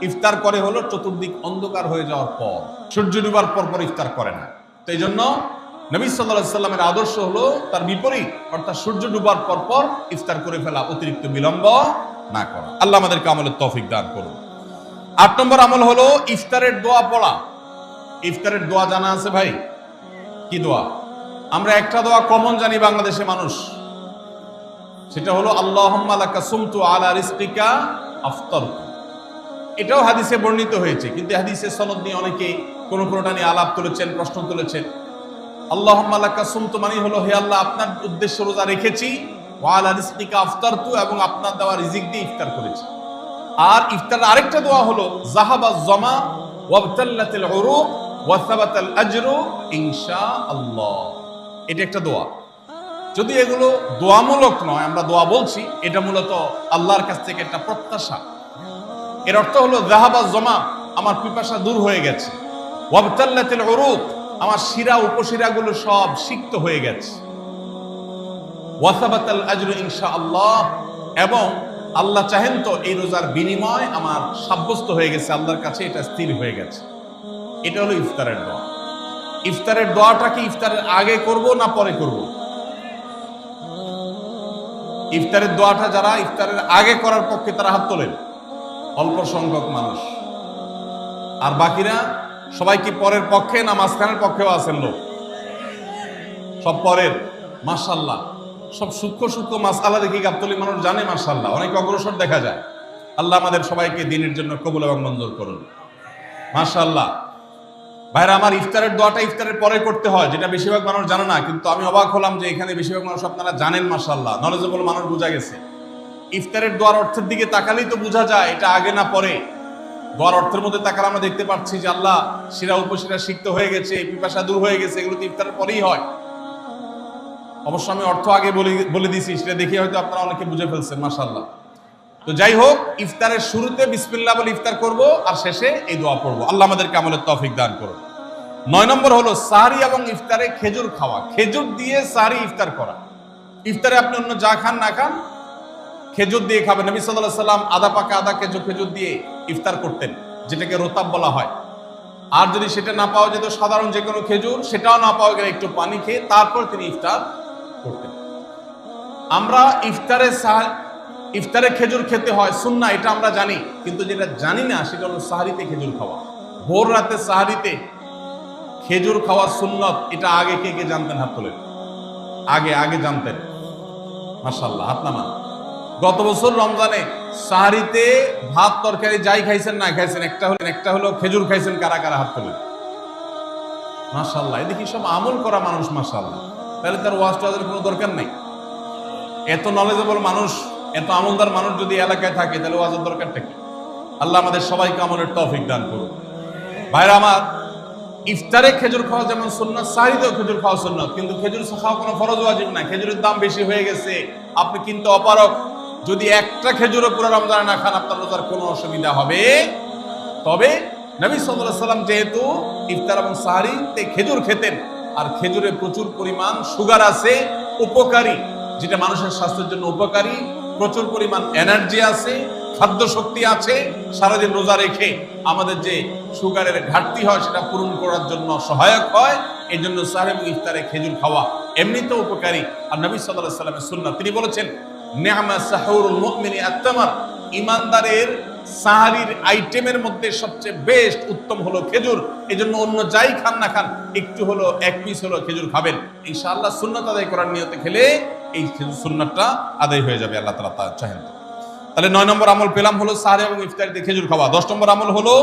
ইফতার করে হলো চতুর্দিক অন্ধকার হয়ে যাওয়ার পর, সূর্য ডুবার পর পর ইফতার করে না। তো এই জন্য নবী সাল্লাল্লাহু আলাইহি সাল্লামের আদর্শ হলো তার বিপরীত, অর্থাৎ সূর্য ডুবার পর পর ইফতার করে ফেলা, অতিরিক্ত বিলম্ব না করা। আল্লাহ আমাদেরকে আমলের তৌফিক দান করুন। 8 নম্বর আমল হলো ইফতারের দোয়া পড়া। ইফতারের দোয়া জানা আছে ভাই? কি দোয়া? আমরা একটা দোয়া কমন জানি বাংলাদেশে মানুষ, সেটা হলো আল্লাহুম্মা লাকা সুমতু আলা রিজকিকা আফতারতু। এটাও হাদিসে বর্ণিত হয়েছে, কিন্তু হাদিসের সনদ নিয়ে অনেকে কোনটা নিয়ে আলাপ তুলেছেন, প্রশ্ন তুলেছেন। আল্লাহুম্মা লাকা সুমতু মানে হলো, হে আল্লাহ, আপনার উদ্দেশ্যে রোজা রেখেছি, ওয়া আলা রিজকিকা আফতারতু, এবং আপনার দেওয়া রিজিক দিয়ে ইফতার করেছি। আর ইফতারের আরেকটা দোয়া হলো যাহাবাজ জামা ওয়াবতাল্লাতিল উরুক ওয়া সাবাতাল আজরু ইনশাআল্লাহ। এটা একটা দোয়া। যদি এগুলো দোয়ামূলক নয়, আমরা দোয়া বলছি, এটা মূলত আল্লাহর কাছ থেকে একটা প্রত্যাশা। এর অর্থ হলো যাহাবাজ জামা, আমার পিপাসা দূর হয়ে গেছে, ওয়াবতাল্লাতিল উরুক, আমার শিরা উপশিরাগুলো সব সিক্ত হয়ে গেছে, ওয়া সাবাতাল আজরু ইনশাআল্লাহ, এবং আল্লাহ চাহেন তো এই রোজার বিনিময় আমার সাব্যস্ত হয়ে গেছে আল্লাহর কাছে, এটা স্থির হয়ে গেছে। এটা হলো ইফতারের দোয়া। ইফতারের দোয়াটা কি ইফতারের আগে করব না পরে করব? ইফতারের দোয়াটা যারা ইফতারের আগে করার পক্ষে তারা হাত তোলেন, অল্প সংখ্যক মানুষ। আর বাকিরা সবাই কি পরের পক্ষে না মাঝখানের পক্ষেও আছেন লোক? সব পরের। মাশাআল্লাহ, সব সূক্ষ্ম সূক্ষ্ম মাসআলা দেখি গাবতলী মানুষ জানে, মাশাআল্লাহ, অনেক অগ্রসর দেখা যায়। আল্লাহ আমাদের সবাইকে দ্বীনের জন্য কবুল এবং মঞ্জুর করুন। মাশাআল্লাহ। ভাইরা আমার, ইফতারের দোয়াটা ইফতারের পরে করতে হয়, যেটা বেশিরভাগ মানুষ জানে না, কিন্তু আমি অবাক হলাম যে এখানে বেশিরভাগ মানুষ আপনারা জানেন। মাশাআল্লাহ, নলেজেবল মানুষ, বোঝা গেছে। ইফতারের দোয়ার অর্থের দিকে তাকালেই তো বোঝা যায় এটা আগে না পরে। দোয়ার অর্থের মধ্যে তাকালে আমরা দেখতে পাচ্ছি যে আল্লাহ শিরা উপশিরা সিক্ত হয়ে গেছে, পিপাসা দূর হয়ে গেছে, এগুলো তো ইফতারের পরেই হয়। অবশ্য আমি অর্থ আগে বলে দিয়েছি, সেটা দেখে হয়তো আপনারা অনেকে বুঝে ফেলছেন, মাশাআল্লাহ। তো যাই হোক, ইফতারের শুরুতে বিসমিল্লাহ বলে ইফতার করব, আর শেষে এই দোয়া পড়ব। আল্লাহ আমাদেরকে আমলের তৌফিক দান করুন। 9 নম্বর হলো সাহরি এবং ইফতারে খেজুর খাওয়া। খেজুর দিয়ে সাহরি ইফতার করা। ইফতারে আপনি অন্য যা খান না খান, খেজুর দিয়ে খাবেন। নবী সাল্লাল্লাহু আলাইহি সাল্লাম আদা পাকা আদা খেজুর দিয়ে ইফতার করতেন, যেটাকে রোতাব বলা হয়। আর যদি সেটা না পাওয়া যেত, সাধারণ যে কোনো খেজুর, সেটাও না পাওয়া গেলে একটু পানি খেয়ে তারপর তিনি ইফতার করতেন। আমরা ইফতারে খেজুর খেতে হয় সুন্নাহ, এটা আমরা জানি, কিন্তু যেটা জানি না সেটা হলো সাহরিতে খেজুর খাওয়া। ভোর রাতে সাহরিতে খেজুর খাওয়া সুন্নত, এটা আগে কে কে জানতেন? হাত তোলেন। আগে জানতেন, মাশাআল্লাহ, হাত নামান। গত বছর রমজানে সাহরিতে ভাত তরকারি যাই খাইছেন না খাইছেন, একটা হলো খেজুর খাইছেন, কারা কারা হাত তোলেন? মাশাআল্লাহ। এদিকে সব আমল করা মানুষ, মাশাআল্লাহ। তাহলে তার ওয়াজ টোয়াজের কোনো দরকার নেই। এত নলেজেবল মানুষ, এত আমলদার মানুষ যদি এলাকায় থাকে, তাহলে ওয়াজের দরকারটা কি? আল্লাহ আমাদের সবাইকে আমলের তৌফিক দান করুন। ভাইরা আমার, ইফতারে খেজুর খাওয়া যেমন সুন্নাত, সাহরিতেও খেজুর খাওয়া সুন্নাত, কিন্তু খেজুর খাওয়া কোনো ফরজ ওয়াজিব না। খেজুরের দাম বেশি হয়ে গেছে, আপনি কিন্তু অপারগ। যদি একটা খেজুরও পুরো রমজানে না খান, আপনার রোজার কোনো অসুবিধা হবে। তবে নবী সাল্লাল্লাহু আলাইহি সাল্লাম যেহেতু ইফতার এবং সাহরিতে খেজুর খেতেন, আর খেজুরে প্রচুর পরিমাণ সুগার আছে, উপকারী, যেটা মানুষের স্বাস্থ্যের জন্য উপকারী, প্রচুর পরিমাণ এনার্জি আছে, খাদ্য শক্তি আছে, সারাদিন রোজা রেখে আমাদের যে সুগারের ঘাটতি হয় সেটা পূরণ করার জন্য সহায়ক হয়। এই জন্য সাহরি এবং ইফতারে খেজুর খাওয়া এমনিতেও উপকারী। আর নবী সাল্লাল্লাহু আলাইহি সাল্লামের সুন্নাত, তিনি বলেছেন, নি'মা সাহুরুল মুমিনি আত-তামার, ঈমানদারের সাহরির আইটেমের মধ্যে সবচেয়ে বেস্ট উত্তম হলো খেজুর। এজন্য অন্য যাই খান না খান, একটু হলো, এক পিস হলো খেজুর খাবেন। ইনশাআল্লাহ সুন্নাত আদায় করার নিয়তে খেলে এই সুন্নাতটা আদায় হয়ে যাবে, আল্লাহ তাআলা তা চাহেন। তাহলে 9 নম্বর আমল পেলাম হলো সাহরি এবং ইফতারিতে খেজুর খাওয়া। 10 নম্বর আমল হলো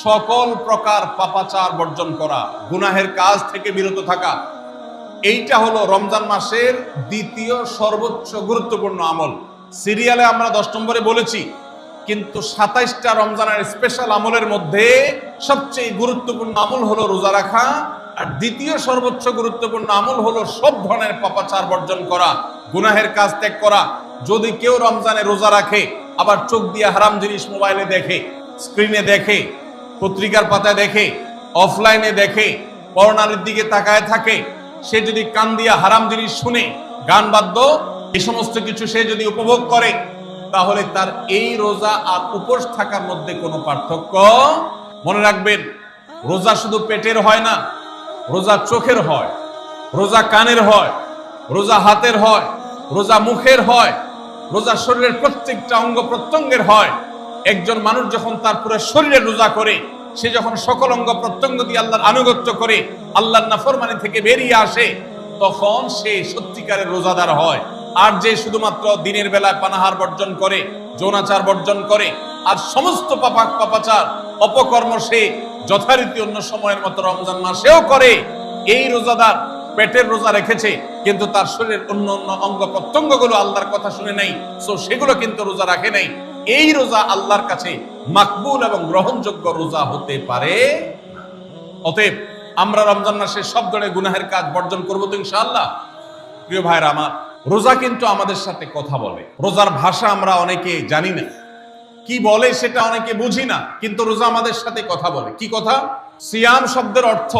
সকল প্রকার পাপাচার বর্জন করা, গুনাহের কাজ থেকে বিরত থাকা। এইটা হলো রমজান মাসের দ্বিতীয় সর্বোচ্চ গুরুত্বপূর্ণ আমল। সিরিয়ালে আমরা 10 নম্বরে বলেছি, কিন্তু 27টা রমজানের স্পেশাল আমলের মধ্যে সবচেয়ে গুরুত্বপূর্ণ আমল হলো রোজা রাখা, আর দ্বিতীয় সর্বোচ্চ গুরুত্বপূর্ণ আমল হলো সব ধরনের পাপাচার বর্জন করা, গুনাহের কাজ ত্যাগ করা। যদি কেউ রমজানে রোজা রাখে, আবার চোখ দিয়ে হারাম জিনিস মোবাইলে দেখে, স্ক্রিনে দেখে, পত্রিকার পাতায় দেখে, অফলাইনে দেখে, পরনারীর দিকে তাকায় থাকে, সে যদি কান দিয়ে হারাম জিনিস শুনে, গান বাদ্য, এই সমস্ত কিছু সে যদি উপভোগ করে, তাহলে তার এই রোজা আর উপোস থাকার মধ্যে কোনো পার্থক্য। মনে রাখবেন, রোজা শুধু পেটের হয় না, রোজা চোখের হয়, রোজা কানের হয়, রোজা হাতের হয়, রোজা মুখের হয়, রোজা শরীরের প্রত্যেকটা অঙ্গ প্রত্যঙ্গের হয়। একজন মানুষ যখন তার পুরো শরীরের রোজা করে, সে যখন সকল অঙ্গ প্রত্যঙ্গ দিয়ে আল্লাহর আনুগত্য করে, আল্লাহর নাফরমানি থেকে বেরিয়ে আসে, তখন সে সত্যিকারের রোজাদার হয়। আর যে শুধুমাত্র দিনের বেলায় পানাহার বর্জন করে, যৌনাচার বর্জন করে, আর সমস্ত পাপাচার অপকর্ম সে যথারীতি অন্য সময়ের মতো রমজান মাসেও করে, এই রোজাদার পেটের রোজা রেখেছে, কিন্তু তার শরীরের অন্য অন্য অঙ্গ প্রত্যঙ্গগুলো আল্লাহর কথা শুনে নাই, সো সেগুলো কিন্তু রোজা রাখে নাই। এই রোজা আল্লাহর কাছে মাকবুল এবং গ্রহণযোগ্য রোজা হতে পারে। অতএব আমরা রমজান মাসে সব ধরনের গুনাহের কাজ বর্জন করবো তো ইনশাআল্লাহ। প্রিয় ভাইরা আমার, রোজা কিন্তু আমাদের সাথে কথা বলে। রোজার ভাষা আমরা অনেকে জানি না, কি বলে সেটা অনেকে বুঝি না, কিন্তু রোজা আমাদের সাথে কথা বলে। কি কথা? সিয়াম শব্দের অর্থ,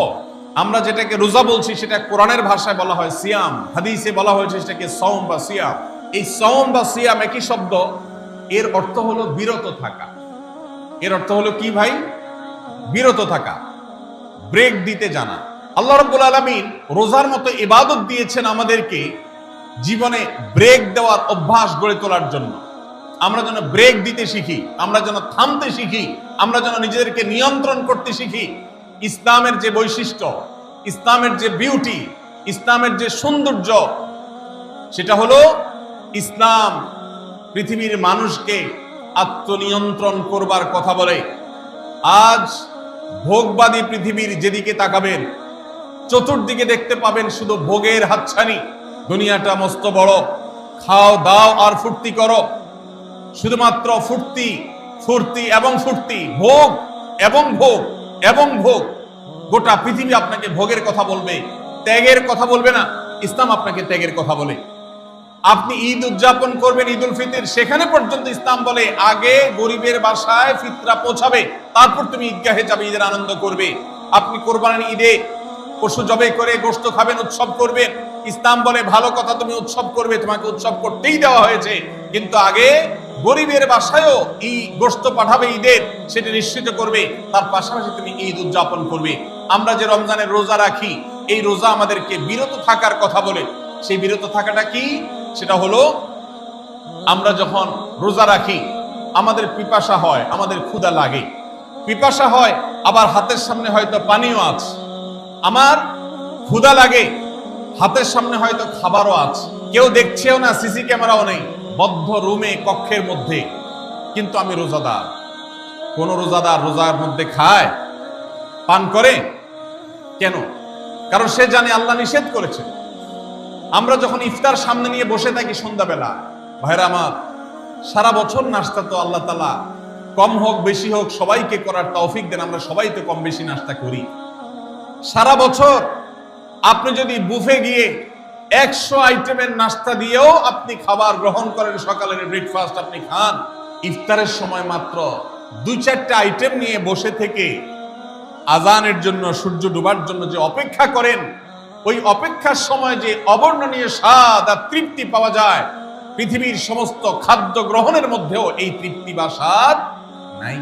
আমরা যেটাকে রোজা বলছি সেটা কোরআনের ভাষায় বলা হয় সিয়াম, হাদিসে বলা হয়েছে সেটাকে সওম বা সিয়াম। এই সওম বা সিয়াম একই শব্দ, এর অর্থ হলো বিরত থাকা। এর অর্থ হলো কি ভাই? বিরত থাকা, ব্রেক দিতে জানা। আল্লাহ রাব্বুল আলামিন রোজার মতো ইবাদত দিয়েছেন আমাদেরকে জীবনে ব্রেক দেওয়ার অভ্যাস গড়ে তোলার জন্য। আমরা যেন ব্রেক দিতে শিখি, আমরা যেন থামতে শিখি, আমরা যেন নিজেদেরকে নিয়ন্ত্রণ করতে শিখি। ইসলামের যে বৈশিষ্ট্য, ইসলামের যে বিউটি, ইসলামের যে সৌন্দর্য, সেটা হলো ইসলাম পৃথিবীর মানুষকে আত্মনিয়ন্ত্রণ করবার কথা বলে। আজ ভোগবাদী পৃথিবীর যেদিকে তাকাবেন, চতুর্দিকে দেখতে পাবেন শুধু ভোগের হাতছানি। দুনিয়াটা মস্ত বড়, খাও দাও আর ফুর্তি করো, শুধুমাত্র ফুর্তি, ফুর্তি এবং ফুর্তি, ভোগ এবং ভোগ এবং ভোগ। গোটা পৃথিবী আপনাকে ভোগের কথা বলবে, ত্যাগের কথা বলবে না। ইসলাম আপনাকে ত্যাগের কথা বলে। আপনি ঈদ উদযাপন করবেন, ঈদ উল ফিতর, সেখানে পর্যন্ত ইসলাম বলে আগে গরিবের বাসায় ফিতরা পৌঁছাবে, তারপর তুমি ঈদগাহে যাবে, ঈদের আনন্দ করবে। আপনি কোরবানির ঈদে পশু জবাই করে গোশত খাবেন, উৎসব করবেন। ইসলাম বলে ভালো কথা, তুমি উৎসব করবে, তোমাকে উৎসব করতেই দেওয়া হয়েছে, কিন্তু আগে গরিবের বাসায়ও এই গোশত পাঠাবে ঈদের, সেটা নিশ্চিত করবে, তার পাশাপাশি তুমি ঈদ উদযাপন করবে। আমরা যে রমজানের রোজা রাখি, এই রোজা আমাদেরকে বিরত থাকার কথা বলে। সেই বিরত থাকাটা কি? সেটা হলো আমরা যখন রোজা রাখি আমাদের পিপাসা হয়, আমাদের ক্ষুধা লাগে, পিপাসা হয়, আবার হাতের সামনে হয়তো পানিও আছে, আমার ক্ষুধা লাগে, হাতের সামনে হয়তো খাবারও আছে, কেউ দেখছেও না, সিসি ক্যামেরাও নেই, বদ্ধ রুমে কক্ষের মধ্যে, কিন্তু আমি রোজাদার। কোন রোজাদার রোজার মধ্যে খায়, পান করে? কেন? কারণ সে জানে আল্লাহ নিষেধ করেছে। আমরা যখন ইফতার সামনে নিয়ে বসে থাকি সন্ধ্যাবেলা, ভাইরা আমার, সারা বছর নাস্তা তো আল্লাহ তাআলা কম হোক বেশি হোক সবাইকে করার তৌফিক দেন, আমরা সবাই তো কম বেশি নাস্তা করি সারা বছর। আপনি যদি বুফে গিয়ে 100 আইটেমের নাস্তা দিয়েও আপনি খাবার গ্রহণ করেন, সকালের ব্রেকফাস্ট আপনি খান, ইফতারের সময় মাত্র 2-4টা আইটেম নিয়ে বসে থেকে আজানের জন্য, সূর্য ডুবার জন্য যে অপেক্ষা করেন, ওই অপেক্ষার সময় যে অবর্ণনীয় স্বাদ আর তৃপ্তি পাওয়া যায়, পৃথিবীর সমস্ত খাদ্য গ্রহণের মধ্যেও এই তৃপ্তি বা স্বাদ নাই।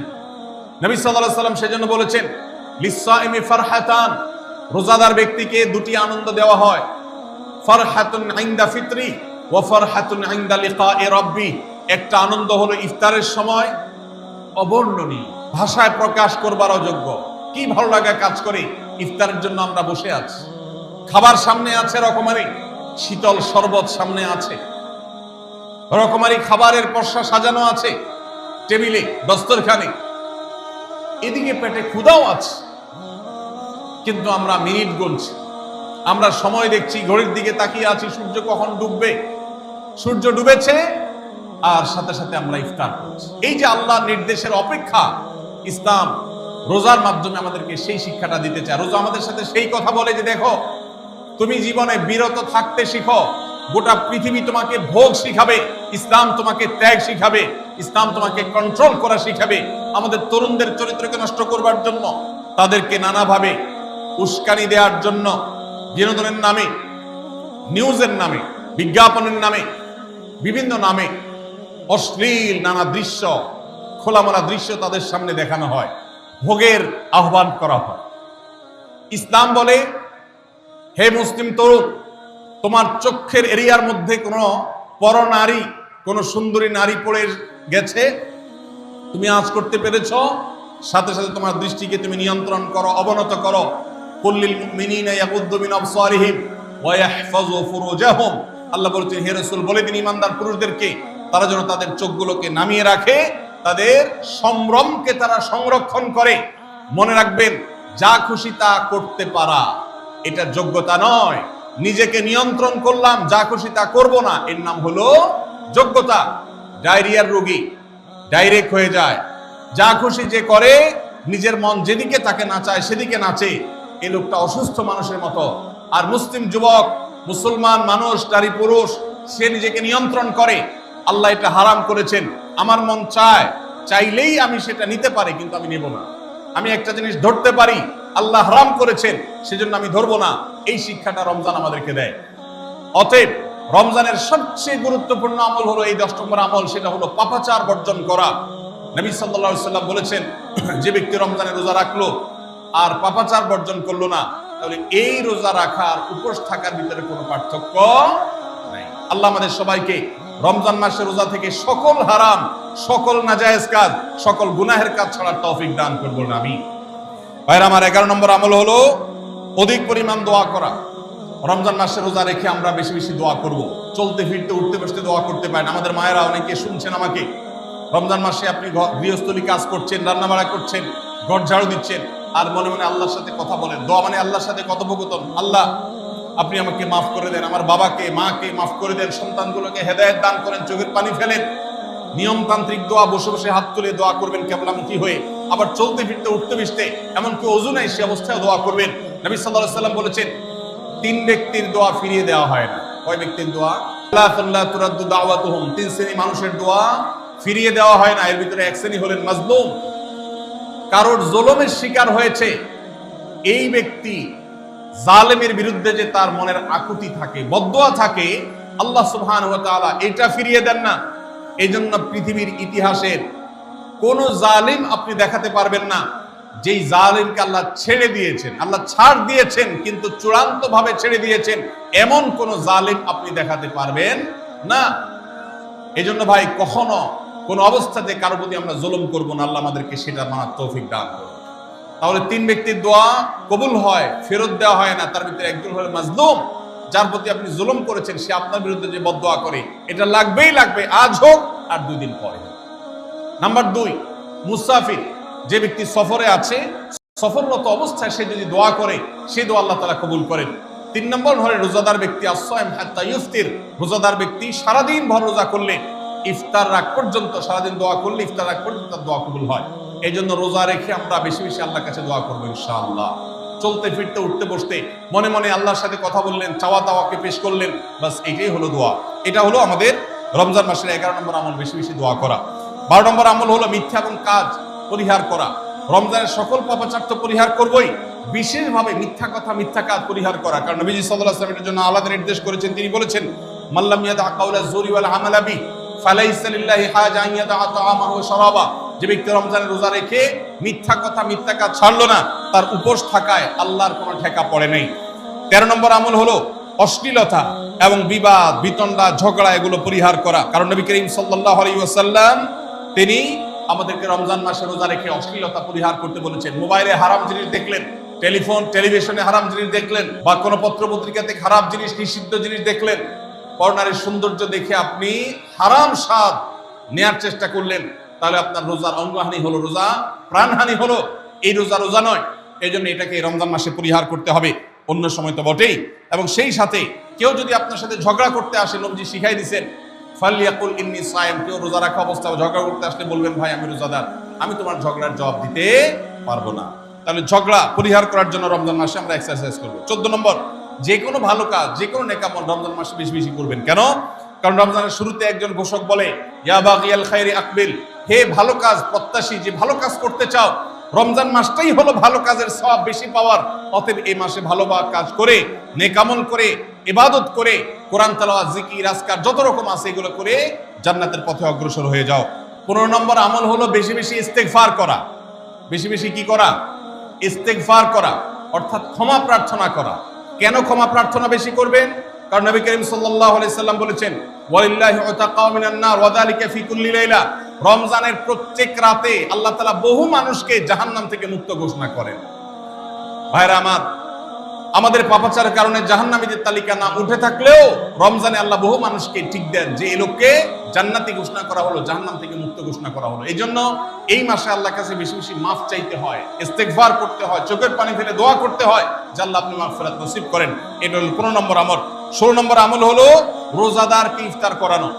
নবী সাল্লাল্লাহু আলাইহি ওয়াসাল্লাম সেজন্য বলেছেন, লিসাইমি ফারহাতান, রোজাদার ব্যক্তিকে দুটি আনন্দ দেওয়া হয়, ফারহাতুন ইনদা ফিতরি ওয়া ফারহাতুন ইনদা লিকাই রাব্বি। একটা আনন্দ হলো ইফতারের সময়, অবর্ণনীয়, ভাষায় প্রকাশ করবার অযোগ্য। কি ভালো লাগা কাজ করে, ইফতারের জন্য আমরা বসে আছি, খাবার সামনে আছে, রকমারি শীতল শরবত সামনে আছে, রকমারি খাবারের পসরা সাজানো আছে টেবিলে, দস্তরখানে, এদিকে পেটে ক্ষুধাও আছে, কিন্তু আমরা মিনিট গুনছি, আমরা সময় দেখছি, ঘড়ির দিকে তাকিয়ে আছি, সূর্য কখন ডুববে। সূর্য ডুবেছে আর সাথে সাথে আমরা ইফতার করছি। এই যে আল্লাহর নির্দেশের অপেক্ষা, ইসলাম রোজার মাধ্যমে আমাদেরকে সেই শিক্ষাটা দিতে চায়। রোজা আমাদের সাথে সেই কথা বলে যে দেখো, তুমি জীবনে বিরত থাকতে শিখো, গোটা পৃথিবী তোমাকে ভোগ শিখাবে, ইসলাম তোমাকে ত্যাগ শিখাবে, ইসলাম তোমাকে কন্ট্রোল করা শিখাবে। আমাদের তরুণদের চরিত্রকে নষ্ট করবার জন্য, তাদেরকে নানাভাবে উস্কানি দেওয়ার জন্য, বিনোদনের নামে, নিউজের নামে, বিজ্ঞাপনের নামে, বিভিন্ন নামে অশ্লীল নানা দৃশ্য, খোলামেলা দৃশ্য তাদের সামনে দেখানো হয়, ভোগের আহ্বান করা হয়। ইসলাম বলে, হে মুসলিম তরুণ, তোমার চোখের এরিয়ার মধ্যে কোনো পরনারী, কোনো সুন্দরী নারী পড়ে গেছে, তুমি আজ করতে পেরেছ, সাথে সাথে তোমার দৃষ্টিকে তুমি নিয়ন্ত্রণ করো, অবনত করো। কুল্লিল মুমিনিনা ইয়াগুদ্দু মিন আবসারিহিম ওয়া ইয়াহফাযু ফুরুজাহুম। আল্লাহ বলেছেন, হে রাসূল বলে দিন ঈমানদার পুরুষদেরকে, তারা যেন তাদের চোখগুলোকে নামিয়ে রাখে, তাদের সম্ভ্রমকে তারা সংরক্ষণ করে। মনে রাখবেন, যা খুশি তা করতে পারা এটা যোগ্যতা নয়। নিজেকে নিয়ন্ত্রণ করলাম, যা খুশি তা করব না, এর নাম হলো যোগ্যতা। ডায়রিয়ার রোগী ডাইরেক্ট হয়ে যায়, যা খুশি যে করে, নিজের মন যেদিকে তাকে নাচায় সেদিকে নাচে, এই লোকটা অসুস্থ মানুষের মতো। আর মুসলিম যুবক, মুসলমান মানুষ, নারী পুরুষ, সে নিজেকে নিয়ন্ত্রণ করে। আল্লাহ এটা হারাম করেছেন, আমার মন চায়, চাইলেই আমি সেটা নিতে পারি, কিন্তু আমি নেব না। আমি একটা জিনিস ধরতে পারি, আল্লাহ হারাম করেছেন, সেজন্য আমি ধরবো না। এই শিক্ষাটা রমজান আমাদেরকে দেয়। অতএব রমজানের সবচেয়ে গুরুত্বপূর্ণ আমল হলো এই 10 নম্বর আমল, সেটা হলো পাপাচার বর্জন করা। নবী সাল্লাল্লাহু আলাইহি ওয়াসাল্লাম বলেছেন, যে ব্যক্তি রমজানে রোজা রাখলো আর পাপাচার বর্জন করলো না, তাহলে এই রোজা রাখার উপোস থাকার ভিতরে কোনো পার্থক্য নাই। আল্লাহ আমাদের সবাইকে রমজান মাসের রোজা থেকে সকল হারাম, সকল নাজায়েজ কাজ, সকল গুনাহের কাজ ছাড়ার তৌফিক দান করবেন। আমি ভাইরা আমার, 11 নম্বর আমল হলো অধিক পরিমাণ দোয়া করা। রমজান মাসে রোজা রেখে আমরা বেশি বেশি দোয়া করব। চলতে ফিরতে, উঠতে বসতে দোয়া করতে পারেন। আমাদের মায়েরা অনেকে শুনছেন আমাকে, রমজান মাসে আপনি গৃহস্থলী কাজ করছেন, রান্না বাড়া করছেন, ঘর ঝাড়ু দিচ্ছেন, আর মনে মনে আল্লাহর সাথে কথা বলেন। দোয়া মানে আল্লাহর সাথে কথোপকথন। আল্লাহ, আপনি আমাকে মাফ করে দেন, আমার বাবাকে মাকে মাফ করে দেন, সন্তানগুলোকে হেদায়েত দান করেন, চোখের পানি ফেলেন। নিয়মতান্ত্রিক দোয়া, বসে বসে হাত তুলে দোয়া করবেন কিবলামুখী হয়ে, আবার চলতে ফিরতে উঠতে বসতে, এমনকি ওযু নাই সে অবস্থায় দোয়া করবেন। নবী সাল্লাল্লাহু আলাইহি ওয়াসাল্লাম বলেছেন 3 ব্যক্তির দোয়া ফিরিয়ে দেওয়া হয় না। কয় ব্যক্তির দোয়া? লা তুরাদ্দু দাওয়াতুহুম, 3 শ্রেণী মানুষের দোয়া ফিরিয়ে দেওয়া হয় না। এর ভিতরে এক শ্রেণী হলেন মাজলুম, কারোর জুলুমের শিকার হয়েছে এই ব্যক্তি, জালেমের বিরুদ্ধে যে তার মনের আকুতি থাকে, বদদোয়া থাকে, আল্লাহ সুবহানাহু ওয়া তাআলা এটা ফিরিয়ে দেন না। এই জন্য পৃথিবীর ইতিহাসের কোন জালিম আপনি দেখাতে পারবেন না যেই জালিমকে আল্লাহ ছেড়ে দিয়েছেন, আল্লাহ ছাড় দিয়েছেন কিন্তু চূড়ান্ত ভাবে ছেড়ে দিয়েছেন, এমন কোন জালিম আপনি দেখাতে পারবেন না। এই জন্য ভাই কখনো কোন অবস্থাতে কারো প্রতি আমরা জুলুম করব না, আল্লাহ আমাদেরকে সেটা মানার তৌফিক দান করুন। তাহলে 3 ব্যক্তির দোয়া কবুল হয়, ফেরত দেওয়া হয় না। তার ভিতরে একজন হলো মাজলুম, যার প্রতি আপনি জুলুম করেছেন, সে আপনার বিরুদ্ধে যে বদদোয়া করে, এটা লাগবেই লাগবে, আজ হোক আর 2 দিন পরে। নাম্বার 2, মুসাফির, যে ব্যক্তি সফরে আছে, সফররত অবস্থায় সে যদি দোয়া করে, সেই দোয়া আল্লাহ তাআলা কবুল করেন। 3 নম্বর হলো রোজাদার ব্যক্তি, as-সাইম হাত্তা ইফতির, রোজাদার ব্যক্তি সারাদিন ভর রোজা করলে, ইফতার রাগ পর্যন্ত সারাদিন দোয়া করলে ইফতার রাগ পর্যন্ত তার দোয়া কবুল হয়। এই জন্য রোজা রেখে আমরা বেশি বেশি আল্লাহর কাছে দোয়া করবো ইনশাআল্লাহ। চলতে ফিরতে উঠতে বসতে মনে মনে আল্লাহর সাথে কথা বললেন, চাওয়া দাওয়াকে পেশ করলেন, বাস এটাই হলো দোয়া। এটা হলো আমাদের রমজান মাসের 11 নম্বর আমল, বেশি বেশি দোয়া করা। 12 নম্বর আমল হলো মিথ্যা এবং কাজ পরিহার করা। রমজানের সকল পাপাচার তো পরিহার করবই, বিশেষভাবে মিথ্যা কথা, মিথ্যা কাজ পরিহার করা। কারণ নবীজি সাল্লাল্লাহু আলাইহি ওয়াসাল্লাম এর জন্য আলাদা নির্দেশ করেছেন। তিনি বলেছেন, মাল্লাম ইয়াদা কাওলা যুরি ওয়াল আমালা বি ফালাইসা লিল্লাহি হাজা আন ইয়াদা তাআমাহু ওয়া শারাবা। যে ব্যক্তি রমজানের রোজা রেখে মিথ্যা কথা, মিথ্যা কাজ ছাড়লো না, তার উপোস থাকায় আল্লাহর কোনো ঠেকা পড়ে নাই। 13 নম্বর আমল হলো অশ্লীলতা এবং বিবাদ, বিতণ্ডা, ঝগড়া, এগুলো পরিহার করা। কারণ নবী করিম সাল্লাল্লাহু আলাইহি ওয়াসাল্লাম তিনি আমাদেরকে রমজান মাসে রোজা রেখে অশ্লীলতা পরিহার করতে বলেছেন। মোবাইলে হারাম জিনিস দেখলেন, টেলিভিশনে হারাম জিনিস দেখলেন, বা কোনো পত্র পত্রিকা থেকে হারাম জিনিস, নিষিদ্ধ জিনিস দেখলেন, পরনারীর সৌন্দর্য দেখে আপনি হারাম স্বাদ নেয়ার চেষ্টা করলেন, তাহলে আপনার রোজার অঙ্গহানি হলো, রোজা প্রাণহানি হলো। এই রোজা নয়। এই জন্য এটাকে রমজান মাসে পরিহার করতে হবে, অন্য সময় তো বটেই। এবং সেই সাথে কেউ যদি আপনার সাথে ঝগড়া করতে আসে, নবীজি শিখাই দিয়েছেন, ফালিয়াকুল ইন্নী সায়েম, কেউ রোজা রাখা অবস্থায় ঝগড়া করতে আসলে বলবেন, ভাই আমি রোজাদার, আমি তোমার ঝগড়ার জবাব দিতে পারবো না। তাহলে ঝগড়া পরিহার করার জন্য রমজান মাসে আমরা এক্সারসাইজ করবো। 14 নম্বর, যে কোনো ভালো কাজ, যে কোনো নেক আমল রমজান মাসে বেশি বেশি করবেন। কেন? কারণ রমজানের শুরুতে একজন ঘোষক বলে, ইয়া বাগিয়াল খায়রি আকবিল, হে ভালো কাজ প্রত্যাশী, যে ভালো কাজ করতে চাও, রমজান মাসটাই হলো ভালো কাজের সওয়াব বেশি পাওয়ার। অতএব এই মাসে ভালো কাজ করে, নেক আমল করে, ইবাদত করে, কোরআন তেলাওয়াত, জিকির, আজকার যত রকম আছে এগুলো করে জান্নাতের পথে অগ্রসর হয়ে যাও। 15 নম্বর আমল হলো বেশি বেশি ইস্তেগফার করা। বেশি বেশি কি করা? ইস্তেগফার করা, অর্থাৎ ক্ষমা প্রার্থনা করা। কেন ক্ষমা প্রার্থনা বেশি করবেন? কারণ নবী করিম সাল্লাল্লাহু আলাইহি সাল্লাম বলেছেন, ওয়ালিল্লাহি উতাকাউ মিনান নার ওয়া যালিকা ফি কুল্লি লাইলা, রমজানের প্রত্যেক রাতে আল্লাহ তাআলা বহু মানুষকে জাহান্নাম থেকে মুক্ত ঘোষণা করেন। ভাইরা আমার, আমাদের পাপাচারের কারণে জাহান্নামীদের তালিকা নাম উঠে থাকলেও রমজানে আল্লাহ বহু মানুষকে ঠিক দেন যে এই লোককে জান্নাতি ঘোষণা করা হলো, জাহান্নাম থেকে মুক্ত ঘোষণা করা হলো। এই জন্য এই মাসে আল্লাহর কাছে বেশি বেশি মাফ চাইতে হয়, ইস্তেগফার করতে হয়, চোখের পানি ফেলে দোয়া করতে হয় যে আল্লাহ আপনি মাগফিরাত নসিব করেন। এটা হলো 15 নম্বর আমল। 16 নম্বর আমল হলো রোজাদারকে ইফতার করানো।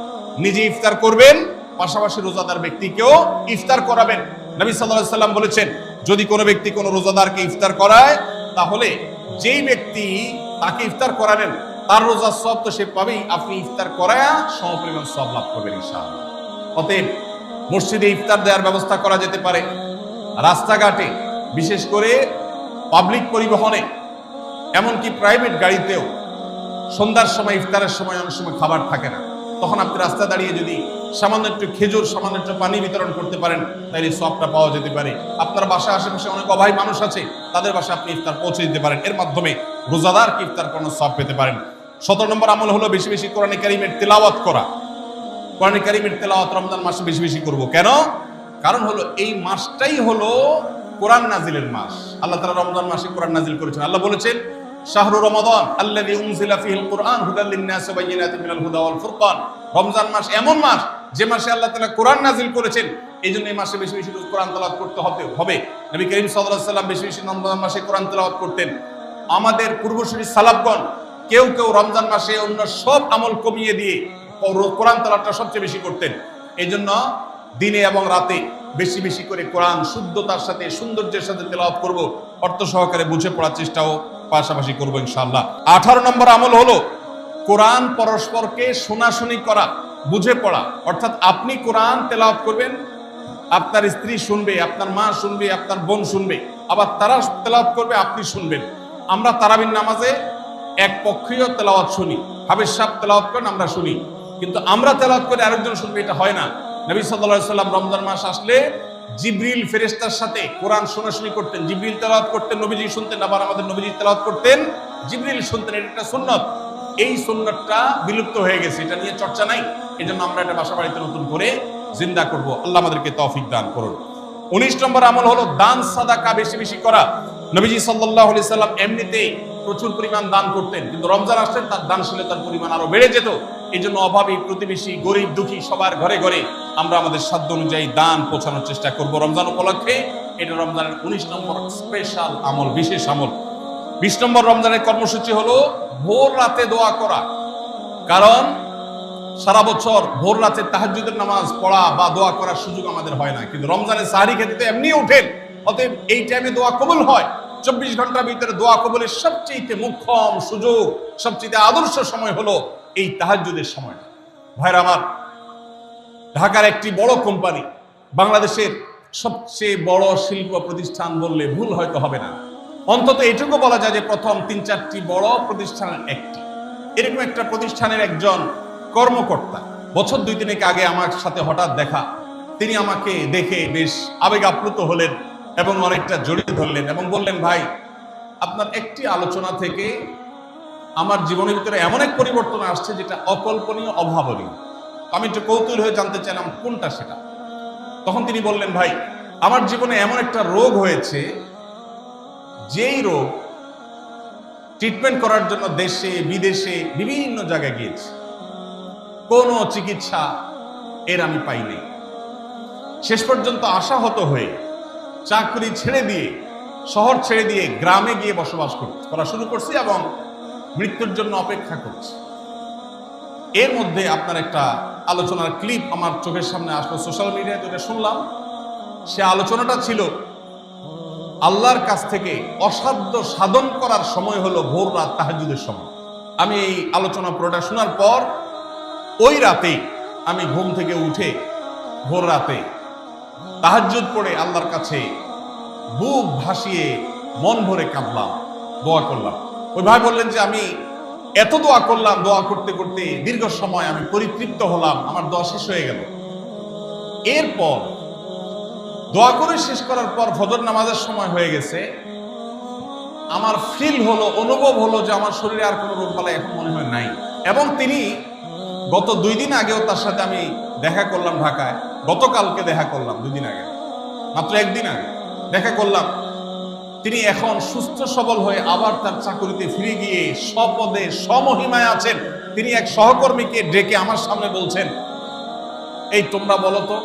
নিজে ইফতার করবেন, পাশাপাশি রোজাদার ব্যক্তিকেও ইফতার করাবেন। নবী সাল্লাল্লাহু আলাইহি সাল্লাম বলেছেন, যদি কোনো ব্যক্তি কোনো রোজাদারকে ইফতার করায়, তাহলে যেই ব্যক্তি তাকে ইফতার করালেন তার রোজার সওয়াব তো সে পাবেই, আপনি ইফতার করায়া সমপরিমাণ সওয়াব লাভ করবেন ইনশাআল্লাহ। অতএব মসজিদে ইফতার দেওয়ার ব্যবস্থা করা যেতে পারে, রাস্তাঘাটে, বিশেষ করে পাবলিক পরিবহনে, এমনকি প্রাইভেট গাড়িতেও সন্ধ্যার সময়, ইফতারের সময় অনেক সময় খাবার থাকে না, তখন আপনি রাস্তা দাঁড়িয়ে যদি সামান্য একটু খেজুর, সামান্য একটু পানি বিতরণ করতে পারেন, তাহলে সওয়াবটা পাওয়া যেতে পারে। আপনার বাসার আশেপাশে অনেক অভাবী মানুষ আছে, তাদের বাসায় আপনি ইফতার পৌঁছে দিতে পারেন, এর মাধ্যমে রোজাদারকে ইফতার করানোর সওয়াব পেতে পারেন। 17 নম্বর আমল হলো বেশি বেশি কোরআন কারীমের তেলাওয়াত করা। কোরআন কারীমের তেলাওয়াত রমজান মাসে বেশি বেশি করব। কেন? কারণ হলো এই মাসটাই হলো কোরআন নাজিলের মাস। আল্লাহ তাআলা রমজান মাসে কোরআন নাজিল করেছেন। আল্লাহ বলেছেন, শাহরু রমাদান আল্লাযী উনজিলা ফীহিল কুরআন হুদাল লিন-নাস ওয়া বাইয়িনাতিন মিনাল হুদা ওয়াল ফুরকান। রমজান মাস এমন মাস যে মাসে আল্লাহ তাআলা কোরআন নাজিল করেছেন, এইজন্য এই মাসে বেশি বেশি কোরআন তেলাওয়াত করতে হবে। নবী করিম সাল্লাল্লাহু আলাইহি ওয়াসাল্লাম বেশি বেশি রমজান মাসে কোরআন তেলাওয়াত করতেন। আমাদের পূর্বসূরি সালাফগণ কেউ কেউ রমজান মাসে অন্য সব আমল কমিয়ে দিয়ে কোরআন তেলাওয়াতটা সবচেয়ে বেশি করতেন। এই জন্য দিনে এবং রাতে বেশি বেশি করে কোরআন শুদ্ধতার সাথে সৌন্দর্যের সাথে তেলাওয়াত করব, অর্থ সহকারে বুঝে পড়ার চেষ্টাও পাশাপাশি করবো ইনশাআল্লাহ। 18 নম্বর আমল হলো কোরআন পরস্পরকে শোনাশুনি করা, বুঝে পড়া। অর্থাৎ আপনি কোরআন তেলাওয়াত করবেন, আপনার স্ত্রী শুনবে, আপনার মা শুনবে, আপনার বোন শুনবে, আবার তারা তেলাওয়াত করবে, আপনি শুনবেন। আমরা তারাবির নামাজে এক পক্ষীয় তেলাওয়াত শুনি, হাফেজ সাহেব তেলাওয়াত করেন, আমরা শুনি, কিন্তু আমরা তেলাওয়াত করে আরেকজন শুনবে, এটা হয় না। নবী সাল্লাল্লাহু আলাইহি সাল্লাম রমজান মাস আসলে জিবরিল ফেরেশতার সাথে কোরআন শোনাশুনি করতেন, জিবরিল তেলাওয়াত করতেন, নবীজি শুনতেন, আবার আমাদের নবীজি তেলাওয়াত করতেন, জিবরিল শুনতেন। এটা একটা সুন্নাত। এই সুন্নাতটা বিলুপ্ত হয়ে গেছে, এটা নিয়ে চর্চা নাই। এজন্য আমরা এটা বাসা বাড়িতে নতুন করে জিন্দা করব। আল্লাহ আমাদেরকে তৌফিক দান করুন। 19 নম্বর আমল হলো দান সাদাকা বেশি বেশি করা। নবীজি সাল্লাল্লাহু আলাইহি সাল্লাম এমনিতেই প্রচুর পরিমাণ দান করতেন, কিন্তু রমজান আসলে তার দানশীলতার পরিমাণ আরো বেড়ে যেত। এই জন্য অভাবী, প্রতিবেশী, গরিব দুঃখী সবার ঘরে ঘরে আমরা আমাদের সাধ্য অনুযায়ী দান পৌঁছানোর চেষ্টা করব রমজান উপলক্ষে। এটা রমজানের 19 নম্বর স্পেশাল আমল, বিশেষ আমল। 20 নম্বর রমজানের কর্মসূচি হলো ভোর রাতে দোয়া করা। কারণ সারা বছর ভোর রাতে তাহাজ্জুদের নামাজ পড়া বা দোয়া করার সুযোগ আমাদের হয় না, কিন্তু রমজানের সাহরি খেতে তো এমনি উঠেন, অতএব এই টাইমে দোয়া কবুল হয়। 24 ঘন্টার ভিতরে দোয়া কবুলের সবচেয়ে মুখ্যম সুযোগ, সবচেয়ে আদর্শ সময় হলো এই তাহাজ্জুদের সময়। ভাইরা আমার, ঢাকার একটি বড় কোম্পানি, বাংলাদেশের সবচেয়ে বড় শিল্প প্রতিষ্ঠান বললে ভুল হয়তো হবে না, অন্তত এটুকু বলা যায় যে প্রথম 3-4টি বড় প্রতিষ্ঠানের একটি। এরকম একটা প্রতিষ্ঠানের একজন কর্মকর্তা বছর 2-3 আগে আমার সাথে হঠাৎ দেখা। তিনি আমাকে দেখে বেশ আবেগ আপ্লুত হলেন এবং অনেকটা জড়িয়ে ধরলেন এবং বললেন, ভাই, আপনার একটি আলোচনা থেকে আমার জীবনের ভিতরে এমন এক পরিবর্তন আসছে যেটা অকল্পনীয়, অভাবনীয়। আমি একটু কৌতূহল হয়ে জানতে চাইলাম কোনটা সেটা। তখন তিনি বললেন, ভাই, আমার জীবনে এমন একটা রোগ হয়েছে, যেই রোগ ট্রিটমেন্ট করার জন্য দেশে বিদেশে বিভিন্ন জায়গায় গিয়েছি, কোনো চিকিৎসা এর আমি পাইনি। শেষ পর্যন্ত আশাহত হয়ে চাকরি ছেড়ে দিয়ে, শহর ছেড়ে দিয়ে গ্রামে গিয়ে বসবাস করা শুরু করছি এবং মৃত্যুর জন্য অপেক্ষা করছি। এর মধ্যে আপনার একটা আলোচনার ক্লিপ আমার চোখের সামনে আসলো, সোশ্যাল মিডিয়ায়, তো এটা শুনলাম। সে আলোচনাটা ছিল আল্লাহর কাছ থেকে অসাধ্য সাধন করার সময় হলো ভোর রাত, তাহাজ্জুদের সময়। আমি এই আলোচনা পুরোটা শোনার পর ওই রাতে আমি ঘুম থেকে উঠে ভোর রাতে তাহাজ্জুদ পড়ে আল্লাহর কাছে বুক ভাসিয়ে মন ভরে কাঁদলাম, দোয়া করলাম। ওই ভাই বললেন যে আমি এত দোয়া করলাম, দোয়া করতে করতে দীর্ঘ সময় আমি পরিতৃপ্ত হলাম, আমার দোয়া শেষ হয়ে গেল। এরপর দোয়া করে শেষ করার পর ফজর নামাজের সময় হয়ে গেছে, আমার ফিল হলো, অনুভব হলো যে আমার শরীরে আর কোনো রোগ বালাই এখন মনে হয় নাই। এবং তিনি গত 2 দিন আগেও তার সাথে আমি দেখা করলাম ঢাকায়, গতকালকে দেখা করলাম, 2 দিন আগে, মাত্র 1 দিন আগে দেখা করলাম। তিনি এখন সুস্থ সবল হয়ে আবার তার চাকরিতে ফিরে গিয়ে স্বপদে স্বমহিমায় আছেন। তিনি এক সহকর্মীকে ডেকে আমার সামনে বলছেন, এই তোমরা বলো তো,